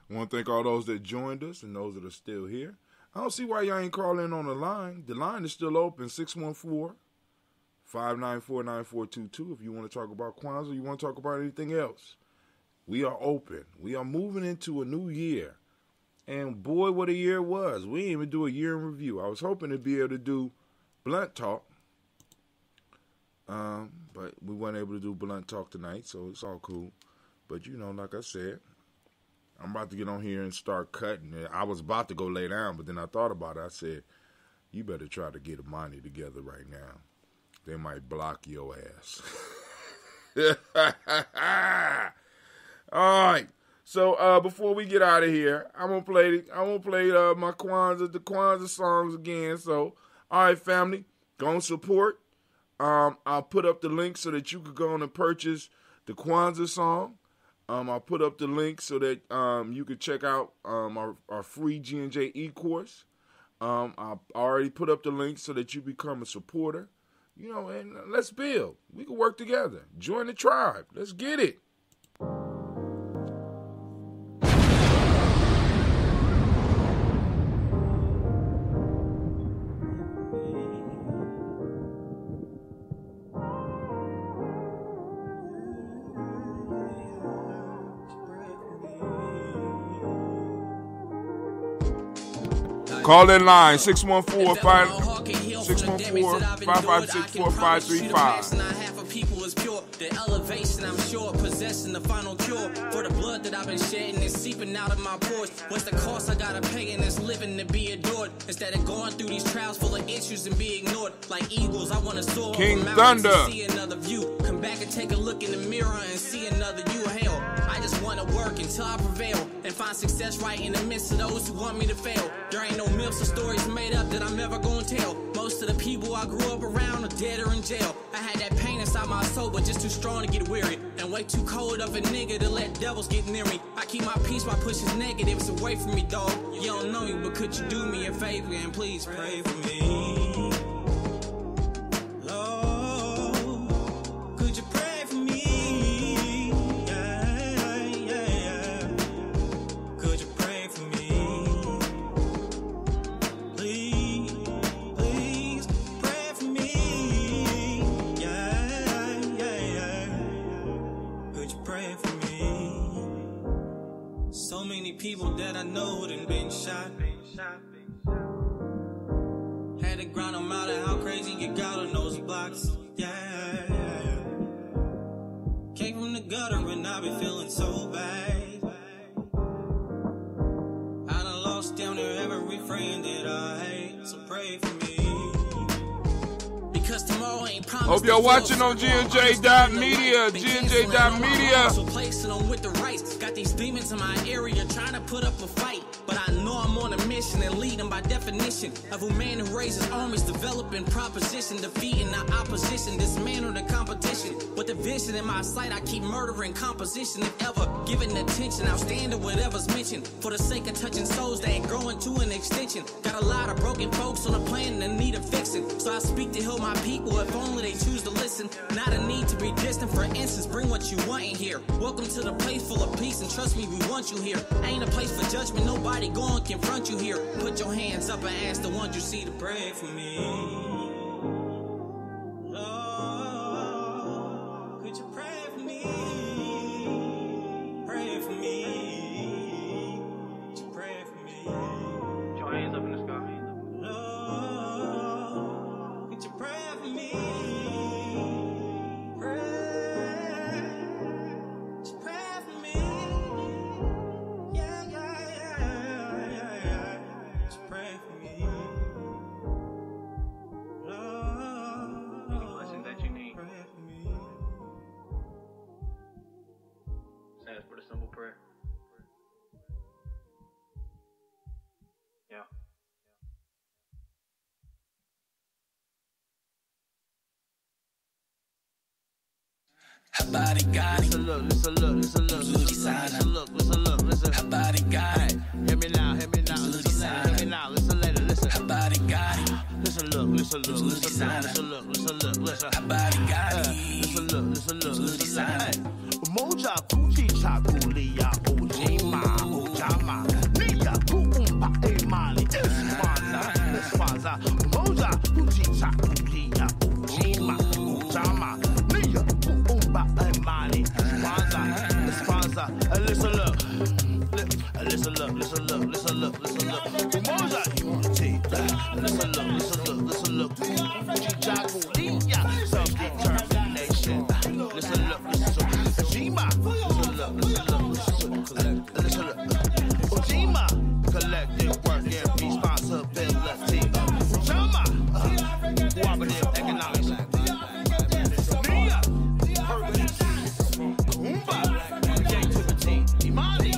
I want to thank all those that joined us and those that are still here. I don't see why y'all ain't calling on the line. The line is still open, 614-594-9422. If you want to talk about Kwanzaa, you want to talk about anything else. We are open. We are moving into a new year. And boy, what a year it was. We didn't even do a year in review. I was hoping to be able to do Blunt Talk. But we weren't able to do Blunt Talk tonight, so it's all cool. But, you know, like I said, I'm about to get on here and start cutting. I was about to go lay down, but then I thought about it. I said, you better try to get Imani together right now. They might block your ass. All right. So before we get out of here, I'm gonna play my Kwanzaa songs again. So, all right, family, go and support. I'll put up the link so that you could go on and purchase the Kwanzaa song. I'll put up the link so that you can check out our free G&J e-course. I already put up the link so that you become a supporter. You know, and let's build. We can work together. Join the tribe. Let's get it. Call in line 614-556-4535. People is pure. The elevation, I'm sure, possessing the final cure for the blood that I've been shedding and seeping out of my pores. What's the cost I gotta pay in this living to be adored? Instead of going through these trials full of issues and be ignored, like eagles, I wanna soar King over mountains Thunder. And see another view. Come back and take a look in the mirror and see another you. Hell, I just wanna work until I prevail and find success right in the midst of those who want me to fail. There ain't no myths or stories made up that I'm never gonna tell. Most of the people I grew up around are dead or in jail. I had that pain inside my soul, but just too strong to get weary, and way too cold of a nigga to let devils get near me. I keep my peace by pushing negatives away from me, dog. You don't know me, but could you do me a favor and please pray for me? Lord, could you pray for me? Yeah. Could you pray for me? Please pray for me. Pray for me. So many people that I know done been shot. Had to grind them out of how crazy you got on those blocks. Yeah. Came from the gutter and I've been feeling so bad. I done lost down there every friend that I hate. So pray for me. Because tomorrow ain't ain't promised. Hope y'all watching on GNJ.media. GNJ.media. So placing them with the rights. Got these demons in my area trying to put up a fight. But I know I'm on a mission and leading by definition of a man who raises armies, developing proposition, defeating the opposition, dismantle the competition. With the vision in my sight, I keep murdering composition. If ever given attention, outstanding whatever's mentioned. For the sake of touching souls that ain't growing to an extension. Got a lot of broken folks on the planet that need a fixing. So I speak to heal my people if only they choose to listen. Not a need to be distant, for instance, bring what you want in here. Welcome to the place full of peace, and trust me, we want you here. Ain't a place for judgment, nobody go and confront you here. Put your hands up and ask the ones you see to pray for me. Lord, could you pray for me? Pray for me. Could you pray for me? Put your hands up in the sky. Lord, could you pray for me? For the simple prayer. Yeah. Her body got it. Listen, look. Listen, look. Listen, look. Her body got it. Hear me now. Hear me now. Hear me now. Listen later. Listen. Her body got it. Listen, look. Listen, look. Listen, look. Listen, look. Listen. Her body got it. Listen, look. Listen, look. Listen. Moja kuchi chakulia ojima ojama niya kuumba emali espanza moja kuchi chakulia ojima ojama niya kuumba emali espanza listen look moja unity listen look kuchi chakulia self-determination listen look Ojima, listen look. Ojima, collective work and responsibility. Ojama, cooperative economics. Nia, purpose. Kumba, creativity. Imani,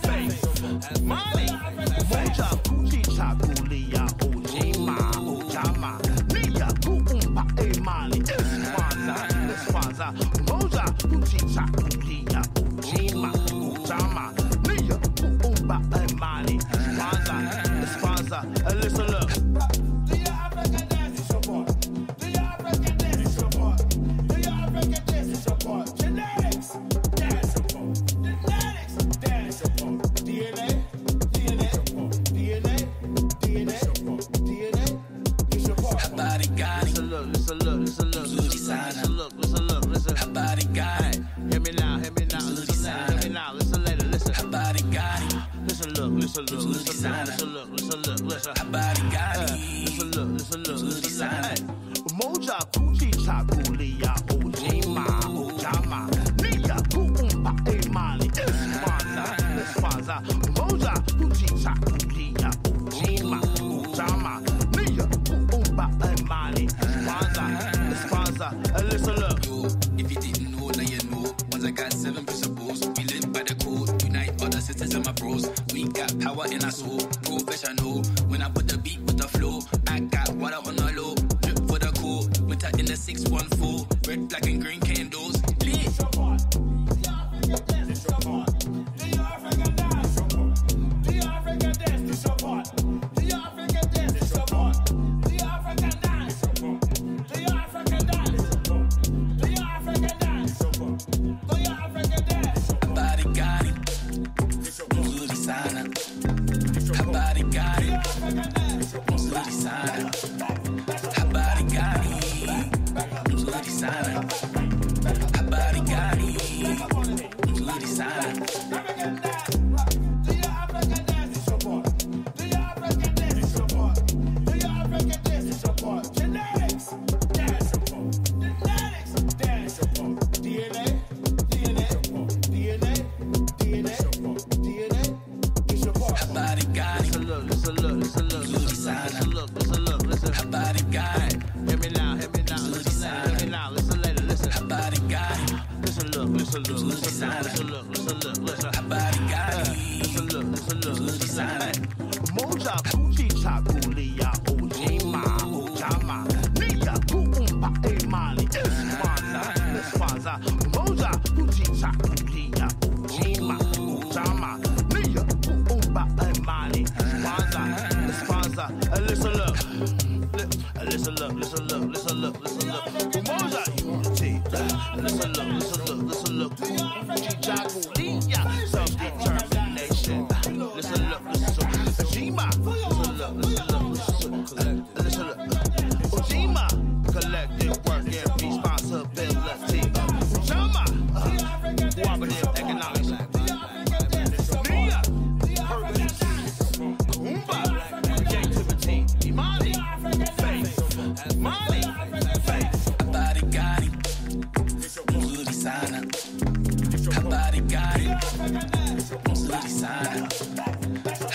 faith. Mali, moja, kuchi, chakulia. Ojima, ojama. Nia, kuumba, emali. Espanza, moja, kuchi, chakulia. Ojima, ojama. Nia, kuumba, emali. Espanza, listen look. Do you African dance support? Do you African dance support? Do you African dance support? Genetics, dance support. Genetics, dance support. DNA, support. DNA, support. DNA, support. Her body got it. Listen, look. Listen. Her body got it. Hear me now. Hear me now. Listen later. Listen. Her body got it. Listen, look. Listen. Her body got it. Listen. Moja kuchi chakulia ojima ojama niya kuumba emali espanza moja kuchi chakulia ojima ojama niya kuumba emali espanza listen look. Yo, if you didn't know, now you know. Once I got 7 principles, we live by the code. Unite all the sisters and my bros. We got power in our soul, professional. When I put the beat with the flow, I got water on the low. Drip for the cool, winter in the 614. Red, black, and green candles. Lit. Her body got it. Nzuri sana. Her body got it. Nzuri sana. Her body got it. Nzuri sana. Her body got it. Nzuri sana. Her body got it. Nzuri sana. look, listen look, listen look, listen look. Umoja unity. Listen look, listen look, listen look. Chichagulia, self-determination. Listen look, listen look. Ujima, listen look, listen look, listen look. Ujima, collective work and responsibility. Ujama, cooperative economics. Nia, purpose. Kumba, creativity. Imani, faith. Money, faith. Habari gani, mzuri sana. Habari gani, mzuri sana.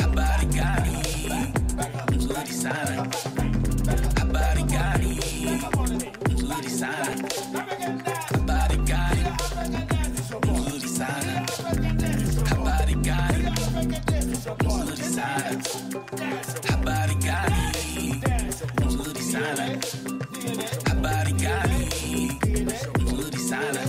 Habari gani, mzuri sana. Habari gani, mzuri sana. Habari gani, mzuri sana. Habari gani, mzuri sana. Habari gani, mzuri sana. Habari gani, mzuri sana.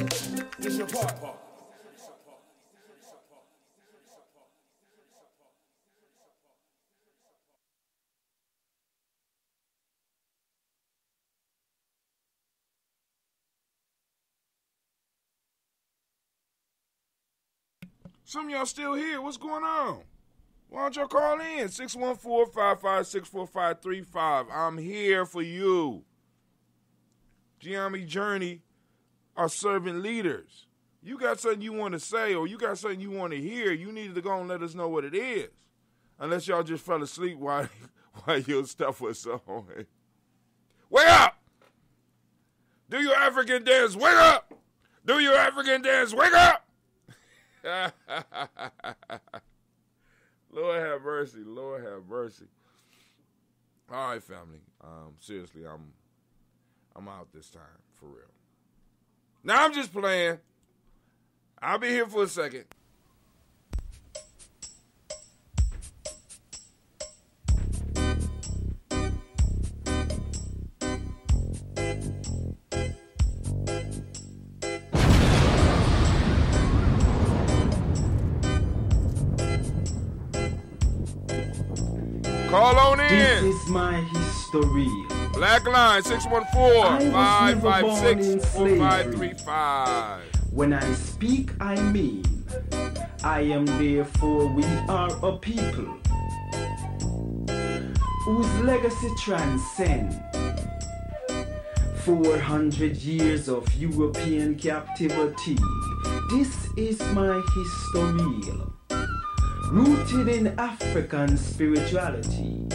Some of y'all still here. What's going on? Why don't y'all call in? 614-556-4535. I'm here for you. Gye-Nyame Journey are servant leaders. You got something you want to say or you got something you want to hear, you need to go and let us know what it is. Unless y'all just fell asleep while your stuff was on. Wake up! Do your African dance, wake up! Do your African dance, wake up! Lord have mercy. Lord have mercy. All right, family. Seriously, I'm out this time, for real. Now I'm just playing. I'll be here for a second. Call on in. This is my history. Black line 614-556-4535. When I speak, I mean. I am therefore we are a people whose legacy transcends 400 years of European captivity. This is my history. Rooted in African spirituality,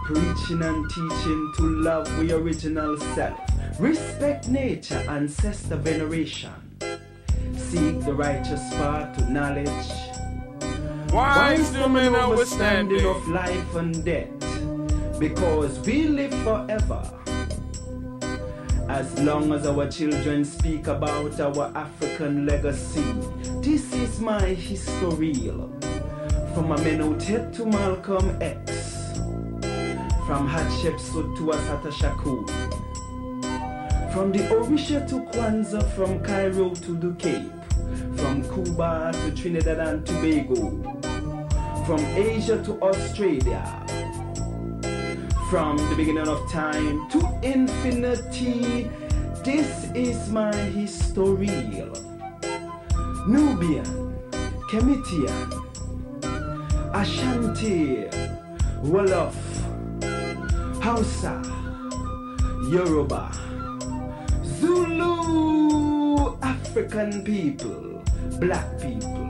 preaching and teaching to love the original self, respect nature, ancestor veneration, seek the righteous path to knowledge, wisdom and understanding of life and death, because we live forever. As long as our children speak about our African legacy, this is my history. From Amenhotep to Malcolm X, from Hatshepsut to Assata Shakur, from the Orisha to Kwanzaa, from Cairo to the Cape, from Cuba to Trinidad and Tobago, from Asia to Australia, from the beginning of time to infinity. This is my history. Nubian, Kemitian, Ashanti, Wolof, Hausa, Yoruba, Zulu, African people, black people,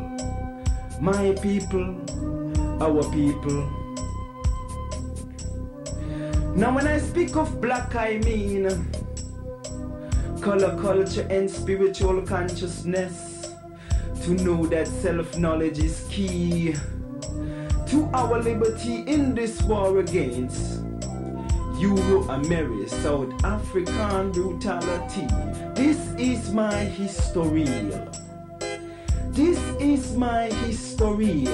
my people, our people. Now when I speak of black, I mean color, culture, and spiritual consciousness. To know that self-knowledge is key to our liberty in this war against Euro-American, South African brutality. This is my history. This is my history.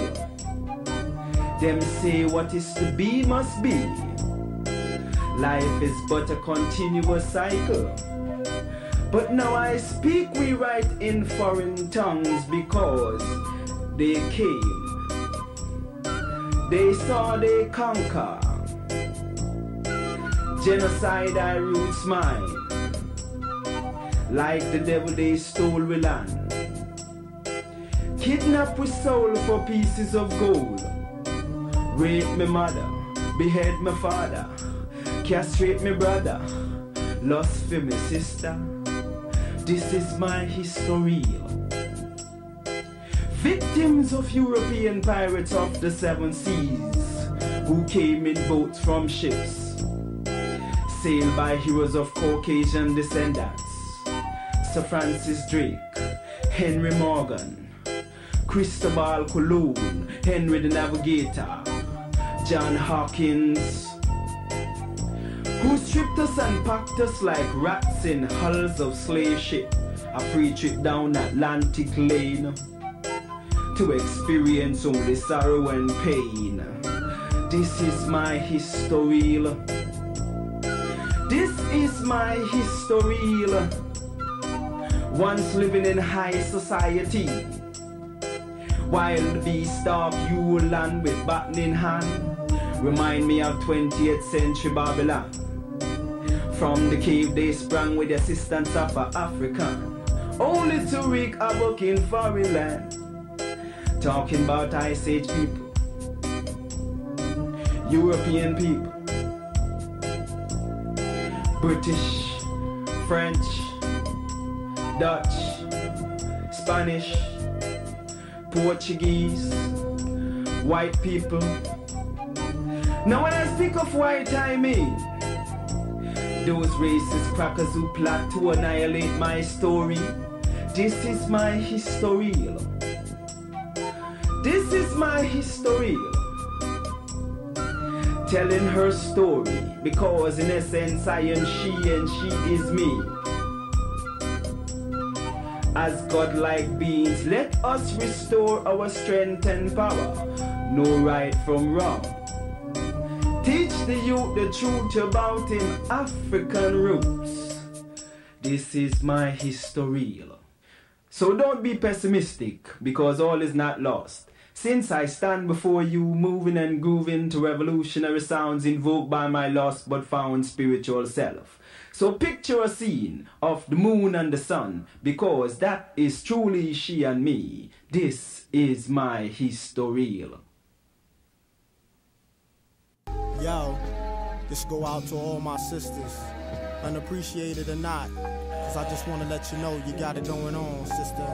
Them say what is to be must be. Life is but a continuous cycle. But now I speak, we write in foreign tongues because they came. They saw, they conquer. Genocide I roots mine. Like the devil they stole we land. Kidnap we soul for pieces of gold. Rape me mother, behead my father, castrate me brother, lust for me sister. This is my history. Victims of European pirates of the seven seas, who came in boats from ships, sailed by heroes of Caucasian descendants. Sir Francis Drake, Henry Morgan, Cristobal Colon, Henry the Navigator, John Hawkins, who stripped us and packed us like rats in hulls of slave ship, a free trip down Atlantic lane, to experience only sorrow and pain. This is my history. This is my history. Once living in high society, wild beast of Yulan with baton in hand, remind me of 20th century Babylon. From the cave they sprang with the assistance of an African, only to wreak havoc in foreign land. Talking about Ice Age people, European people, British, French, Dutch, Spanish, Portuguese, white people. Now when I speak of white, I mean those racist crackers who plot to annihilate my story. This is my history. This is my history. Telling her story, because in essence I am she and she is me. As godlike beings, let us restore our strength and power. Know right from wrong. Teach the youth the truth about him African roots. This is my history. So don't be pessimistic, because all is not lost. Since I stand before you, moving and grooving to revolutionary sounds invoked by my lost but found spiritual self. So picture a scene of the moon and the sun, because that is truly she and me. This is my history. Yo, this go out to all my sisters, unappreciated or not, cause I just wanna let you know you got it going on, sister.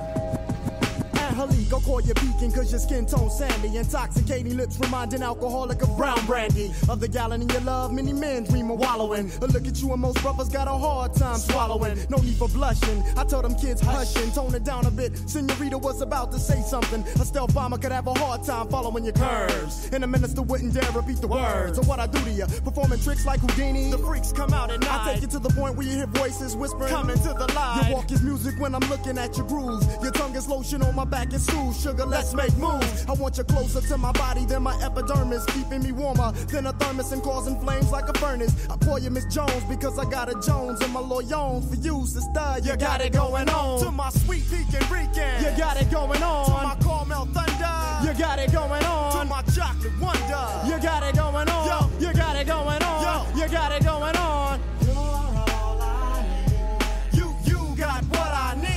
Halik, I'll call you beacon cause your skin tone sandy. Intoxicating lips reminding alcoholic of brown brandy. Of the gallon in your love, many men dream of wallowing. But look at you and most brothers got a hard time swallowing. No need for blushing, I told them kids hushing. Tone it down a bit, Senorita was about to say something. A stealth bomber could have a hard time following your curves. And a minister wouldn't dare repeat the words of what I do to you. Performing tricks like Houdini, the freaks come out at night. I take you to the point where you hear voices whispering, coming to the light. Your walk is music when I'm looking at your grooves. Your tongue is lotion on my back and soothe. Sugar, let's make moves. I want you closer to my body than my epidermis, keeping me warmer than a thermos and causing flames like a furnace. I call you Miss Jones because I got a Jones and my loyons for you, sister. You got it going on. To my sweet Pekin Rican, you got it going on. To my caramel thunder, you got it going on. To my chocolate wonder, you got it going on. Yo, you got it going on. Yo, you got it going on. You're all I need. You got what I need.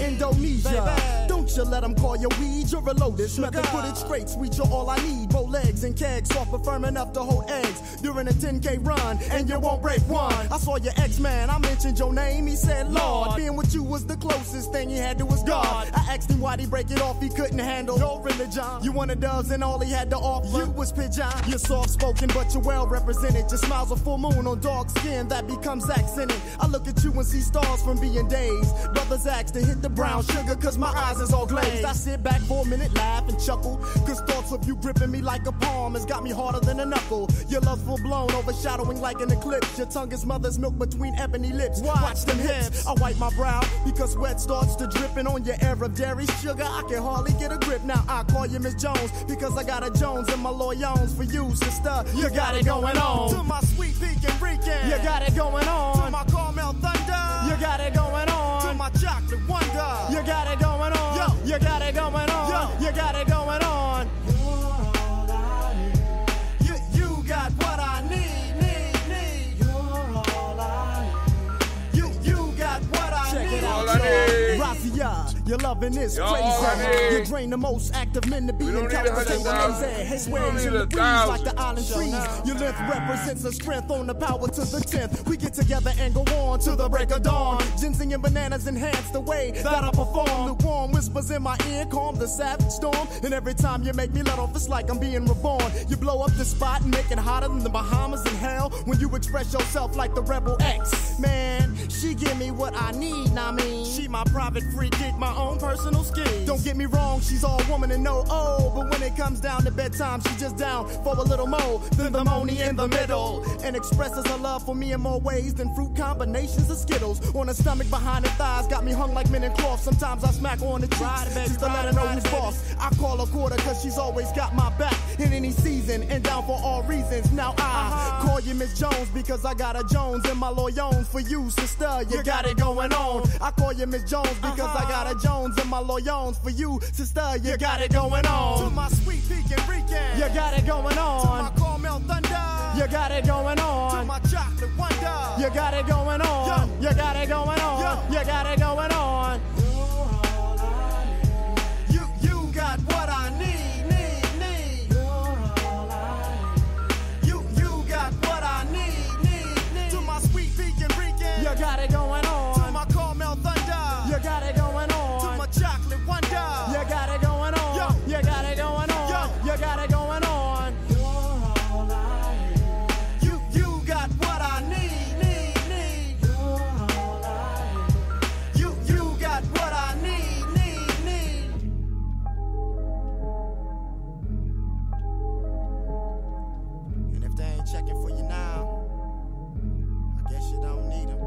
Indonesia. Don't you let them call you weed, you're a lotus. Method put it straight, sweet, you're all I need. Bow legs and kegs, soft but firm enough to hold eggs. During a 10K run, and you won't break one. I saw your ex-man, I mentioned your name, he said Lord. Being with you was the closest thing he had to his God. I asked him why'd he break it off, he couldn't handle your religion. You wanted doves and all he had to offer you was pigeon. You're soft-spoken but you're well-represented. Your smile's a full moon on dark skin that becomes accented. I look at you and see stars from being dazed. Brothers ask to hit the brown sugar cause my eyes is all glazed. I sit back for a minute, laugh and chuckle, cause thoughts of you gripping me like a palm has got me harder than a knuckle. Your love's full blown, overshadowing like an eclipse. Your tongue is mother's milk between ebony lips. Watch them hips. I wipe my brow because sweat starts to dripping on your air of dairy sugar. I can hardly get a grip. Now I call you Miss Jones because I got a Jones and my loyons for you, sister. You got it going on. To my sweet Pekin Rican, you got it going on. To my caramel thunder, you got it going on. To my chocolate wonder, you got it going on. Yo, you got it going on. Yo, you got it going on. Your loving is crazy. You drain the most active men to be in California. Hey, swears in the breeze like the island trees. Your length represents the strength on the power to the 10th. We get together and go on to the break of dawn. Ginseng and bananas enhance the way that I perform. The warm whispers in my ear calm the savage storm. And every time you make me let off, it's like I'm being reborn. You blow up the spot and make it hotter than the Bahamas in hell. When you express yourself like the Rebel X. Man, she give me what I need, I mean. She my private free geek, my own personal ski. Don't get me wrong, she's all woman and no oh. But when it comes down to bedtime, she's just down for a little more than the money in the middle. And expresses her love for me in more ways than fruit combinations of Skittles. On her stomach, behind her thighs, got me hung like linen cloth. Sometimes I smack her on the cheeks just to let her know who's boss. I call her quarter cause she's always got my back in any season and down for all reasons. Now I call you Miss Jones because I got a Jones in my loyons for you, sister. You got it going on. I call you Miss Jones because I got a Jones in my loyons for you, sister. You got it going on. To my sweet Pekin Rican, you got it going on. To my caramel thunder, you got it going on. To my chocolate wonder, you got it going on. You got it going on. You got it going on. You got what I need. You got what I need. To my sweet Pekin Rican, you got it going on. To my caramel thunder, you got it going on. To my chocolate wonder, you got it going on. You got it going on. You got it going on. You got what I need. You got what I need. And if they ain't checking for you now, I guess you don't need them.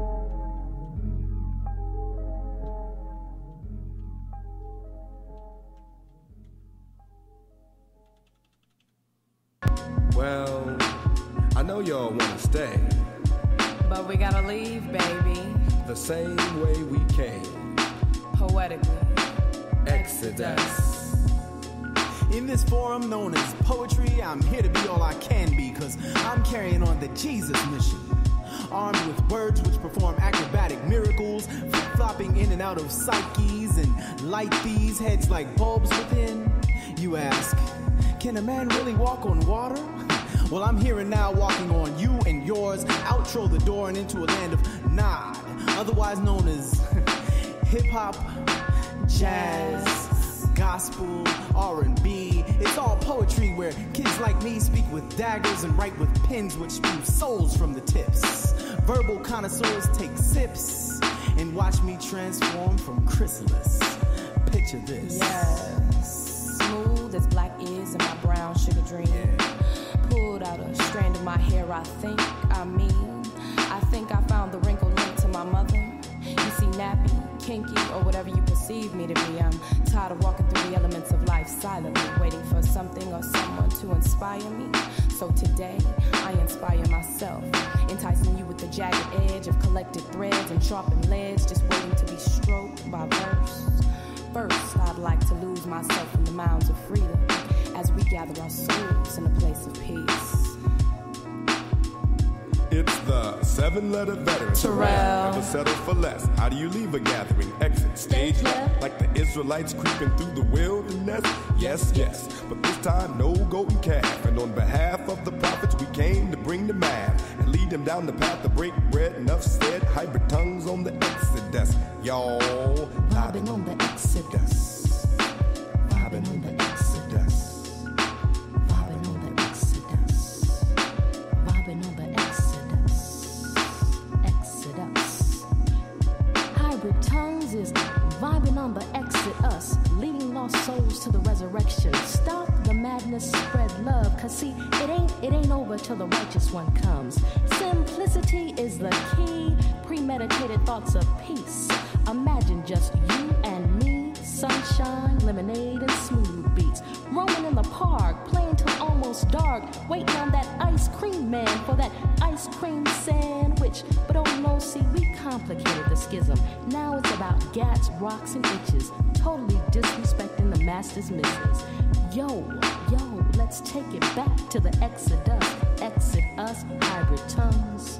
Well, I know y'all wanna stay, but we gotta leave, baby. The same way we came. Poetically. Exodus. In this forum known as poetry, I'm here to be all I can be, cause I'm carrying on the Jesus mission. Armed with words which perform acrobatic miracles, flip-flopping in and out of psyches and light these heads like bulbs within. You ask, can a man really walk on water? Well, I'm here and now walking on you and yours, outro the door and into a land of nod, otherwise known as hip-hop, jazz, gospel, R&B. It's all poetry where kids like me speak with daggers and write with pens which spew souls from the tips. Verbal connoisseurs take sips and watch me transform from chrysalis. Picture this. Yes, smooth as black is in my brown sugar dream. Pulled out a strand of my hair, I think I found the wrinkle linked to my mother. You see, nappy, kinky, or whatever you perceive me to be. I'm tired of walking through the elements of life silently, waiting for something or someone to inspire me. So today, I inspire myself, enticing you with the jagged edge of collected threads and sharpened leads, just waiting to be stroked by verse. First, I'd like to lose myself in the mounds of freedom as we gather our souls in a place of peace. It's the 7-letter veteran. Terrell. Never settle for less. How do you leave a gathering? Exit stage left. Like the Israelites creeping through the wilderness. Yes, yes. But this time, no golden calf. And on behalf of the prophets, we came to bring the math and lead them down the path to break bread. Enough said, hybrid tongues on the Exodus. Y'all, vibing on the Exodus. Vibing on the Exodus. Vibing on the Exodus. Vibing on the Exodus. Hybrid tongues is vibing on the Exodus, leading lost souls to the resurrection. Stop the madness, spread love, cause see, it ain't over till the righteous one comes. Simplicity is the key, premeditated thoughts of peace. Imagine just you and me, sunshine, lemonade, and smooth beats. Roaming in the park, playing till almost dark, waiting on that ice cream man for that ice cream sandwich. But oh no, see, we complicated the schism. Now it's about gats, rocks, and itches, totally disrespecting the master's misses. Yo, let's take it back to the Exodus. Exit us, hybrid tongues,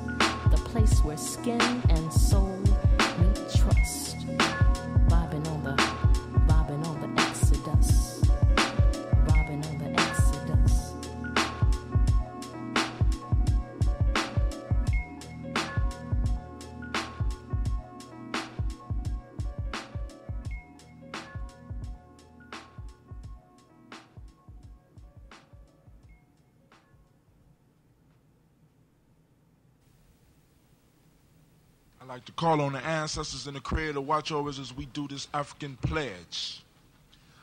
the place where skin and soul meet trust. Vibing on the like to call on the ancestors and the Creator to watch over us as we do this African pledge.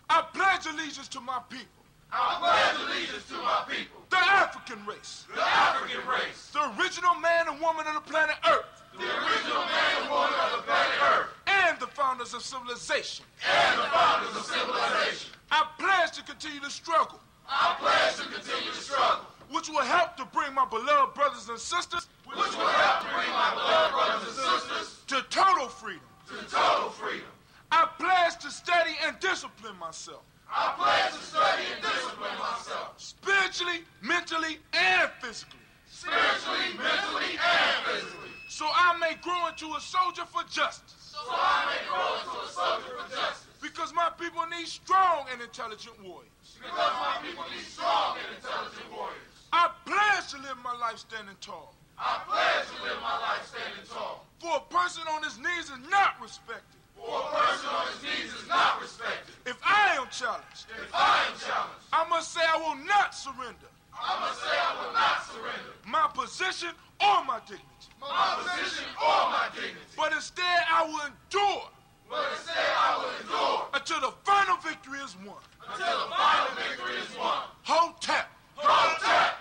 I pledge allegiance to my people. I pledge allegiance to my people. The African race. The African race. The original man and woman of the planet Earth. The original man and woman of the planet Earth. And the founders of civilization. And the founders of civilization. I pledge to continue to struggle. I pledge to continue to struggle. Which will help to bring my beloved brothers and sisters. Which will help to bring my beloved brothers and sisters. To total freedom. To total freedom. I pledge to study and discipline myself. I pledge to study and discipline myself. Spiritually, mentally, and physically. Spiritually, mentally, and physically. So I may grow into a soldier for justice. So I may grow into a soldier for justice. Because my people need strong and intelligent warriors. Because my people need strong and intelligent warriors. I pledge to live my life standing tall. I pledge to live my life standing tall. For a person on his knees is not respected. For a person on his knees is not respected. If I am challenged, I must say I will not surrender. I must say I will not surrender. My position or my dignity. My position or my dignity. But instead I will endure. But instead I will endure. Until the final victory is won. Until the final victory is won. Hotep. Hotep.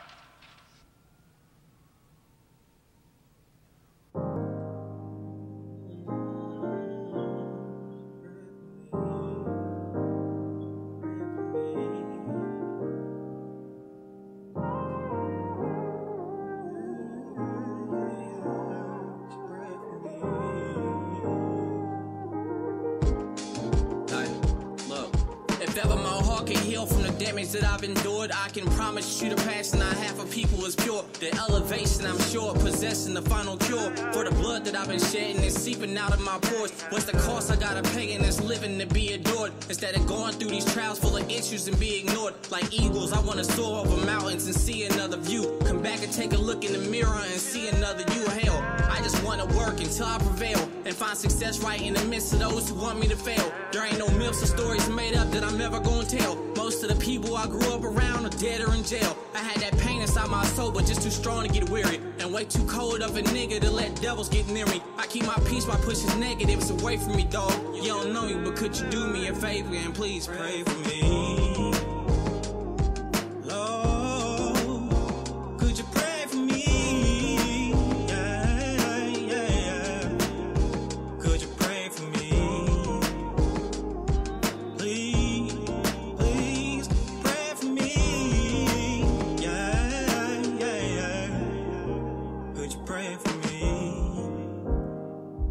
That I've endured, I can promise you the passion I have for people is pure. The elevation I'm sure possessing the final cure for the blood that I've been shedding is seeping out of my pores. What's the cost I gotta pay in this living to be adored? Instead of going through these trials full of issues and be ignored. Like eagles, I wanna soar over mountains and see another view. Come back and take a look in the mirror and see another you. Hell, I just wanna work until I prevail and find success right in the midst of those who want me to fail. There ain't no myths or stories made up that I'm never gonna tell. Most of the people I grew up around are dead or in jail. I had that pain inside my soul, but just too strong to get weary. And way too cold of a nigga to let devils get near me. I keep my peace by pushing negatives away from me, dog. You don't know me, but could you do me a favor and please pray for me? Lord, could you pray for me? Yeah, yeah, yeah. Could you pray for me? Please.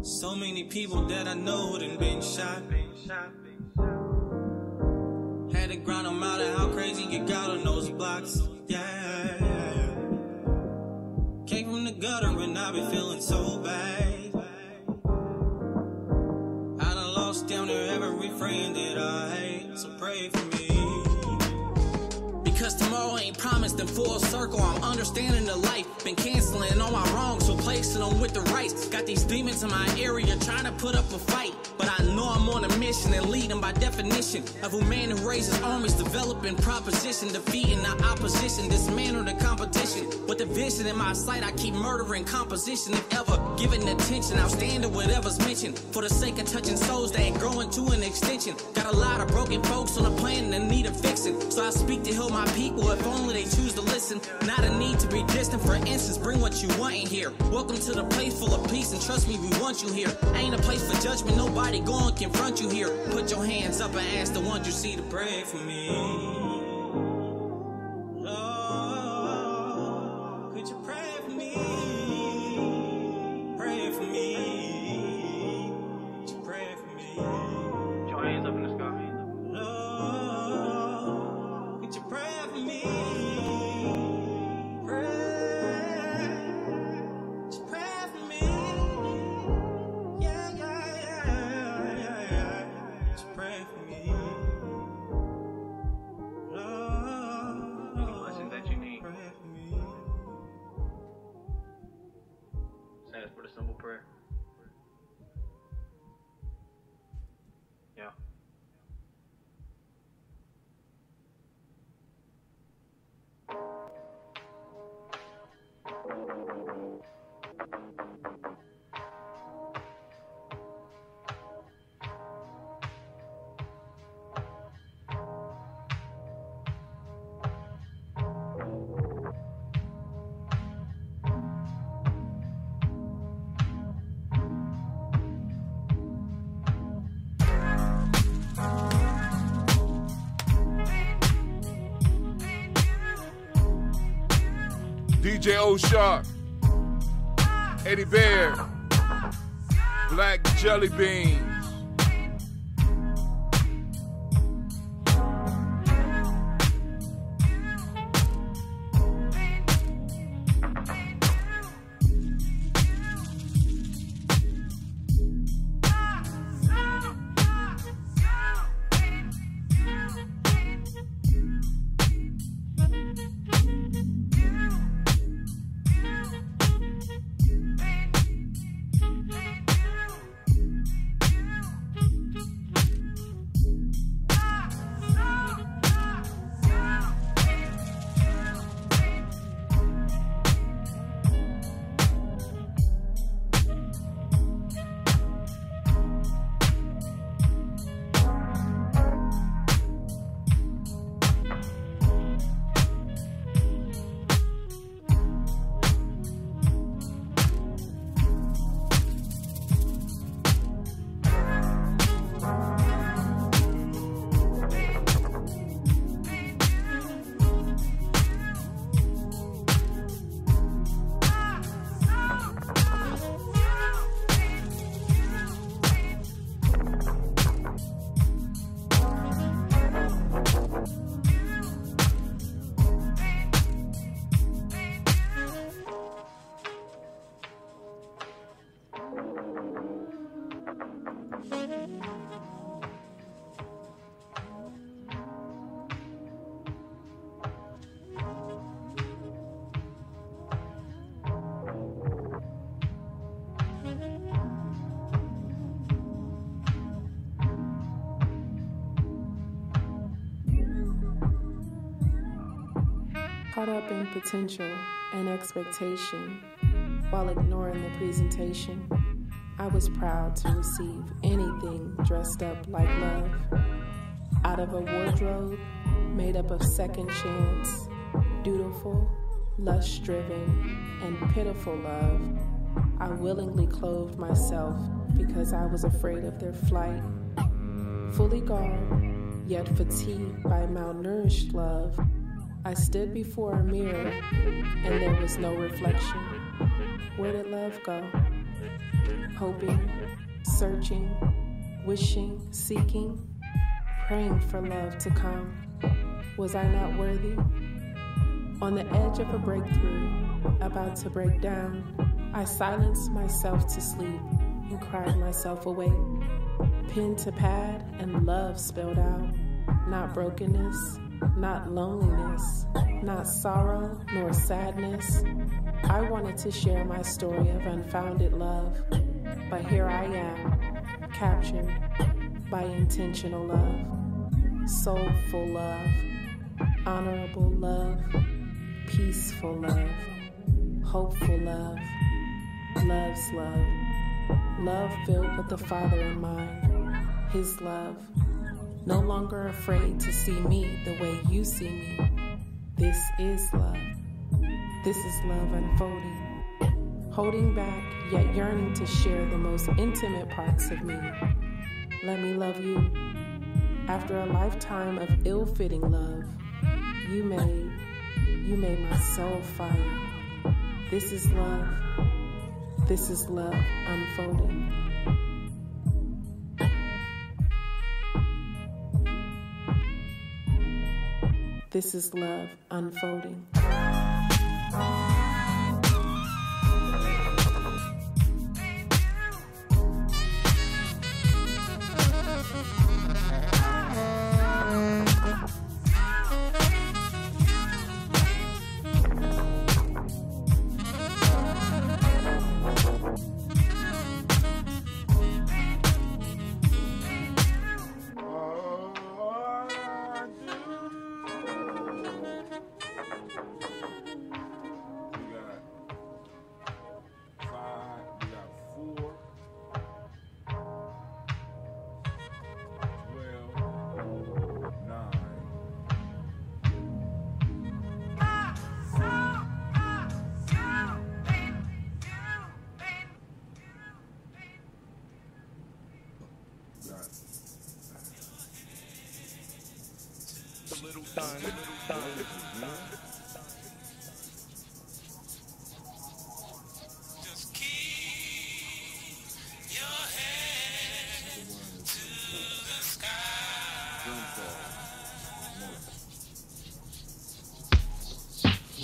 So many people that I know done been shot. Had to grind them out of how crazy you got on those blocks. Yeah. Came from the gutter and I been feeling so bad. I done lost down to every friend that I hate. So pray for me. Because tomorrow ain't promised in full circle. I'm understanding the life. Been canceling all my wrongs, so placing them with the rights. Got these demons in my area trying to put up a fight. But I know I'm on a mission and leading by definition of a man who raises armies, developing proposition, defeating the opposition, dismantle the competition. With the vision in my sight, I keep murdering composition. If ever given attention, I'll stand to whatever's mentioned. For the sake of touching souls that ain't growing to an extension. Got a lot of broken folks on the planet that need a fixing. So I speak to heal my people if only they choose to listen. Not a need to be distant, for instance, bring what you want in here. Welcome to the place full of peace, and trust me, we want you here. Ain't a place for judgment, nobody gonna confront you here. Put your hands up and ask the ones you see to pray for me. Lord, could you pray for me? Pray for me. Could you pray for me? Put your hands up in the sky. Lord, could you pray for me? For the simple prayer. Yeah. DJ O Sharp, Eddie Bear, Black Jelly Bean. Caught up in potential and expectation while ignoring the presentation. I was proud to receive anything dressed up like love. Out of a wardrobe made up of second chance, dutiful, lust-driven, and pitiful love, I willingly clothed myself because I was afraid of their flight. Fully garbed, yet fatigued by malnourished love, I stood before a mirror and there was no reflection. Where did love go? Hoping, searching, wishing, seeking, praying for love to come. Was I not worthy? On the edge of a breakthrough, about to break down, I silenced myself to sleep and cried myself awake. Pen to pad and love spelled out, not brokenness, not loneliness, not sorrow nor sadness. I wanted to share my story of unfounded love, but here I am, captured by intentional love, soulful love, honorable love, peaceful love, hopeful love, love's love, love filled with the Father in mind, His love. No longer afraid to see me the way you see me. This is love. This is love unfolding. Holding back, yet yearning to share the most intimate parts of me. Let me love you. After a lifetime of ill-fitting love, you made my soul fire. This is love. This is love unfolding. This is love unfolding.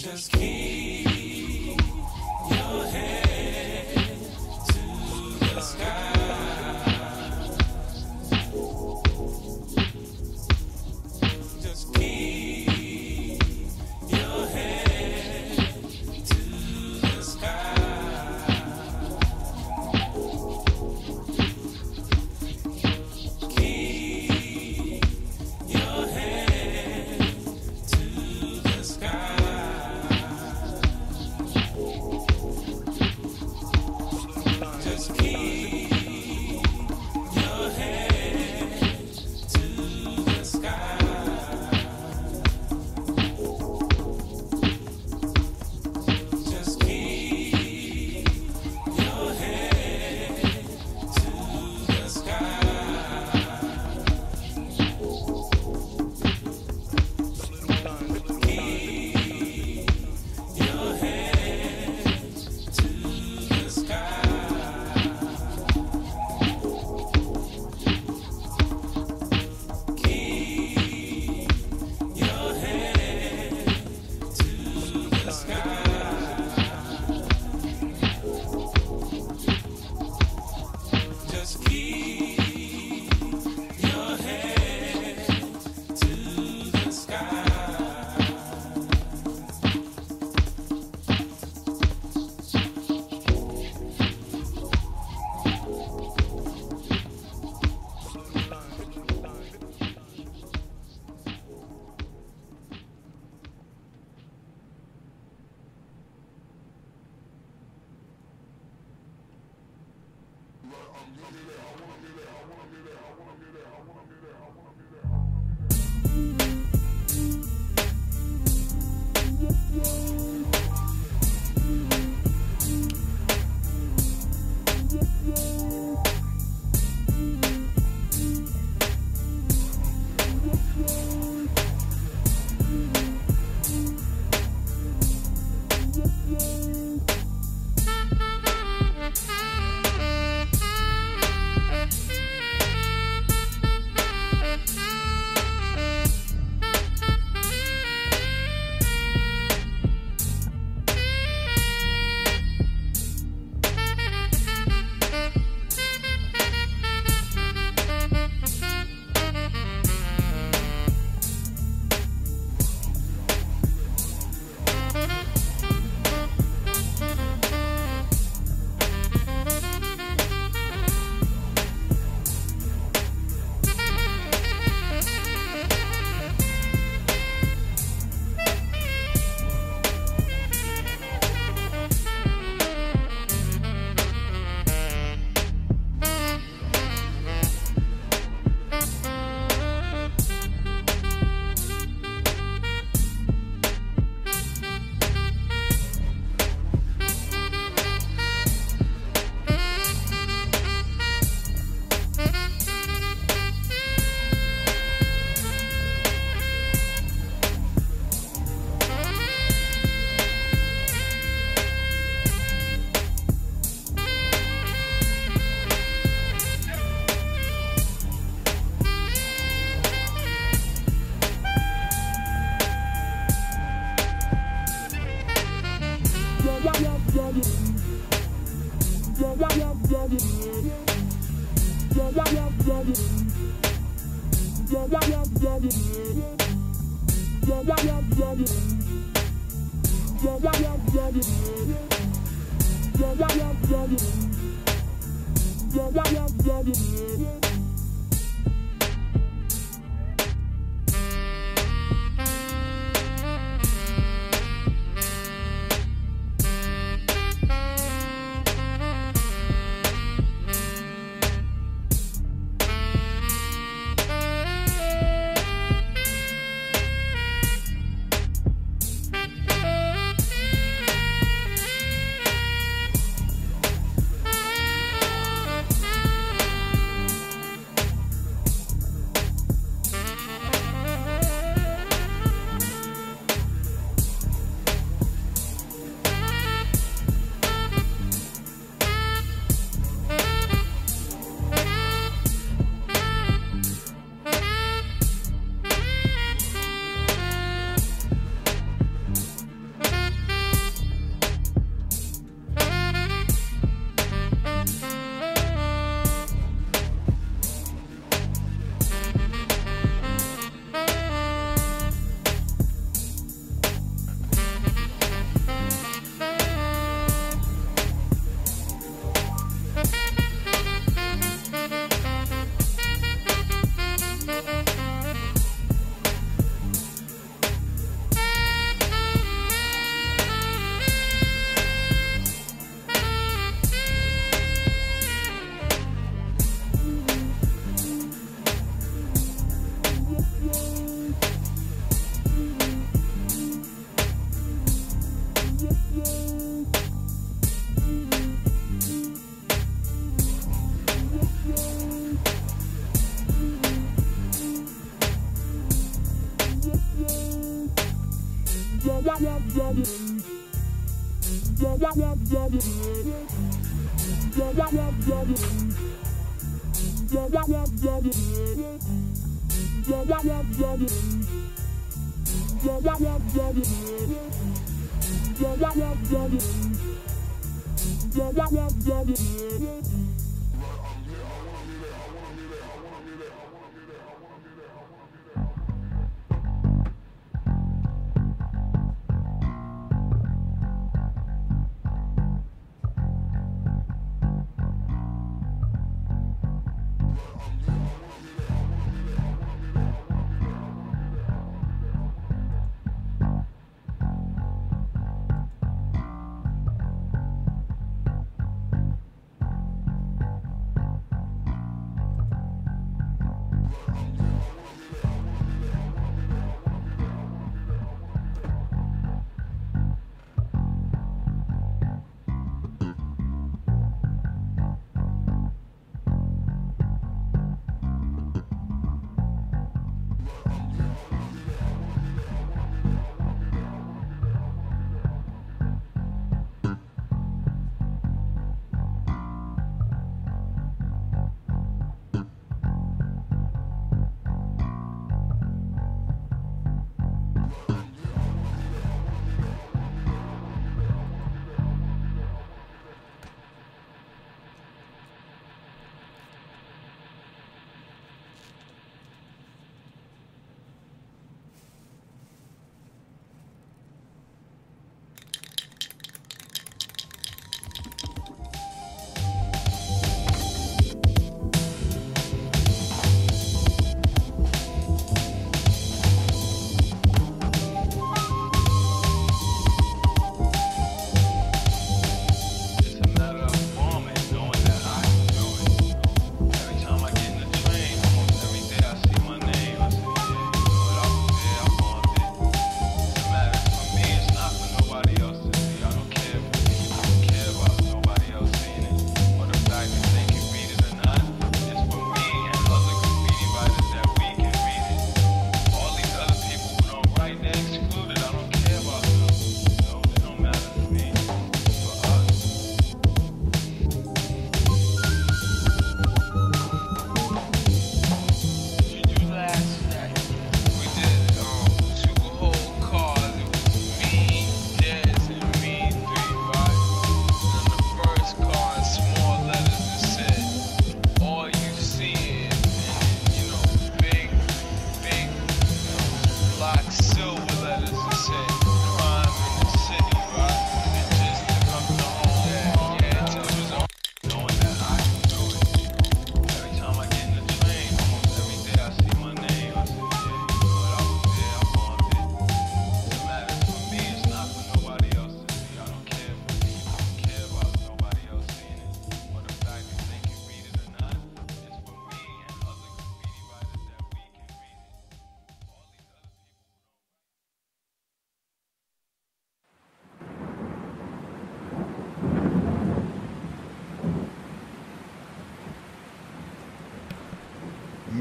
Just keep your head to the sky. Just keep your head to the sky. Keep your head to the sky. Just keep your head to the sky. Just keep your head to the sky. Keep your head to the sky. Keep your head to the sky. Just keep your head to the sky.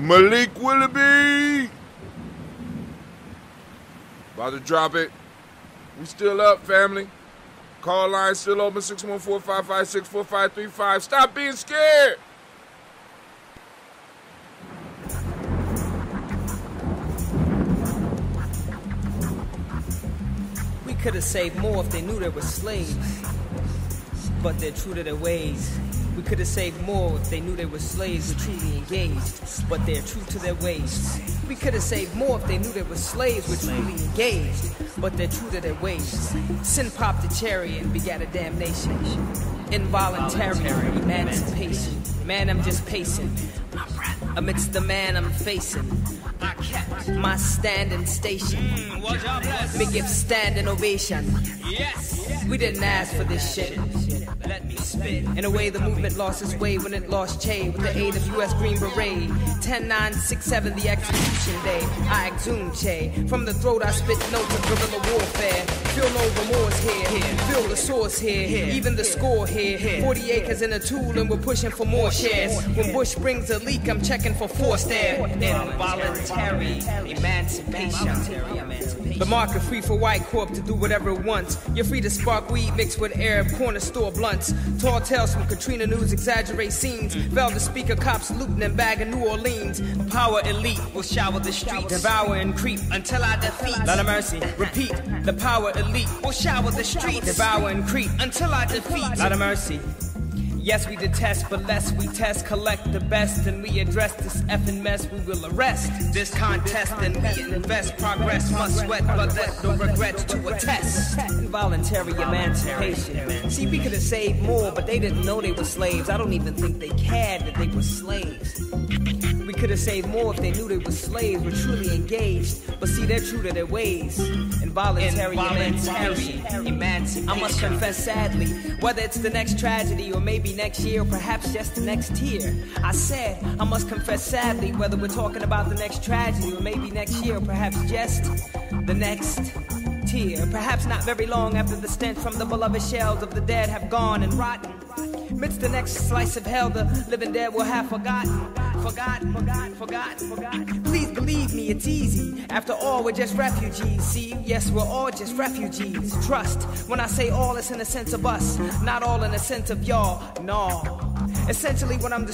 Malik Willoughby. About to drop it. We still up, family. Call line still open, 614-556-4535. Stop being scared. We could have saved more if they knew they were slaves, but they're true to their ways. We could have saved more if they knew they were slaves were truly engaged, but they're true to their ways. We could have saved more if they knew they were slaves were truly engaged, but they're true to their ways. Sin popped a cherry and begat a damnation. Involuntary emancipation. Man, I'm just pacing. Amidst the man I'm facing, I kept my standing station. Me give standing ovation. Yes, we didn't ask for this shit. Let me spit. In a way, the movement lost its way when it lost Che with the aid of U.S. Green Beret. 10-9-6-7, the execution day. I exhume Che. From the throat, I spit notes of guerrilla warfare. Feel no remorse here. Feel the source here. Even the score here. 40 acres in a tool and we're pushing for more shares. When Bush brings a leak, I'm checking for forced air. Involuntary emancipation. The market free for white corp to do whatever it wants. You're free to spark weed mixed with Arab corner store blunts. Tall tales from Katrina News exaggerate scenes. Velvet speaker cops looting and bagging New Orleans. Power elite will shower the streets. Devour and creep until I defeat. Lot of mercy. Repeat. The power elite will shower the streets. Devour and creep until I defeat. Lot of mercy. Yes, we detest, but less we test, collect the best, and we address this effing mess. We will arrest this contest, and we invest. Progress must sweat, blood that no regrets to attest. Involuntary emancipation. See, we could have saved more, but they didn't know they were slaves. I don't even think they cared that they were slaves. We could have saved more if they knew they were slaves, were truly engaged. But see, they're true to their ways. Involuntary emancipation. I must confess sadly, whether it's the next tragedy or maybe next year or perhaps just the next year. I said, I must confess sadly, whether we're talking about the next tragedy or maybe next year or perhaps just the next tear. Perhaps not very long after the stench from the beloved shells of the dead have gone and rotten. Amidst the next slice of hell, the living dead will have forgotten. Please believe me, it's easy. After all, we're just refugees. See, yes, we're all just refugees. Trust, when I say all, it's in the sense of us, not all in the sense of y'all. No. Essentially, what I'm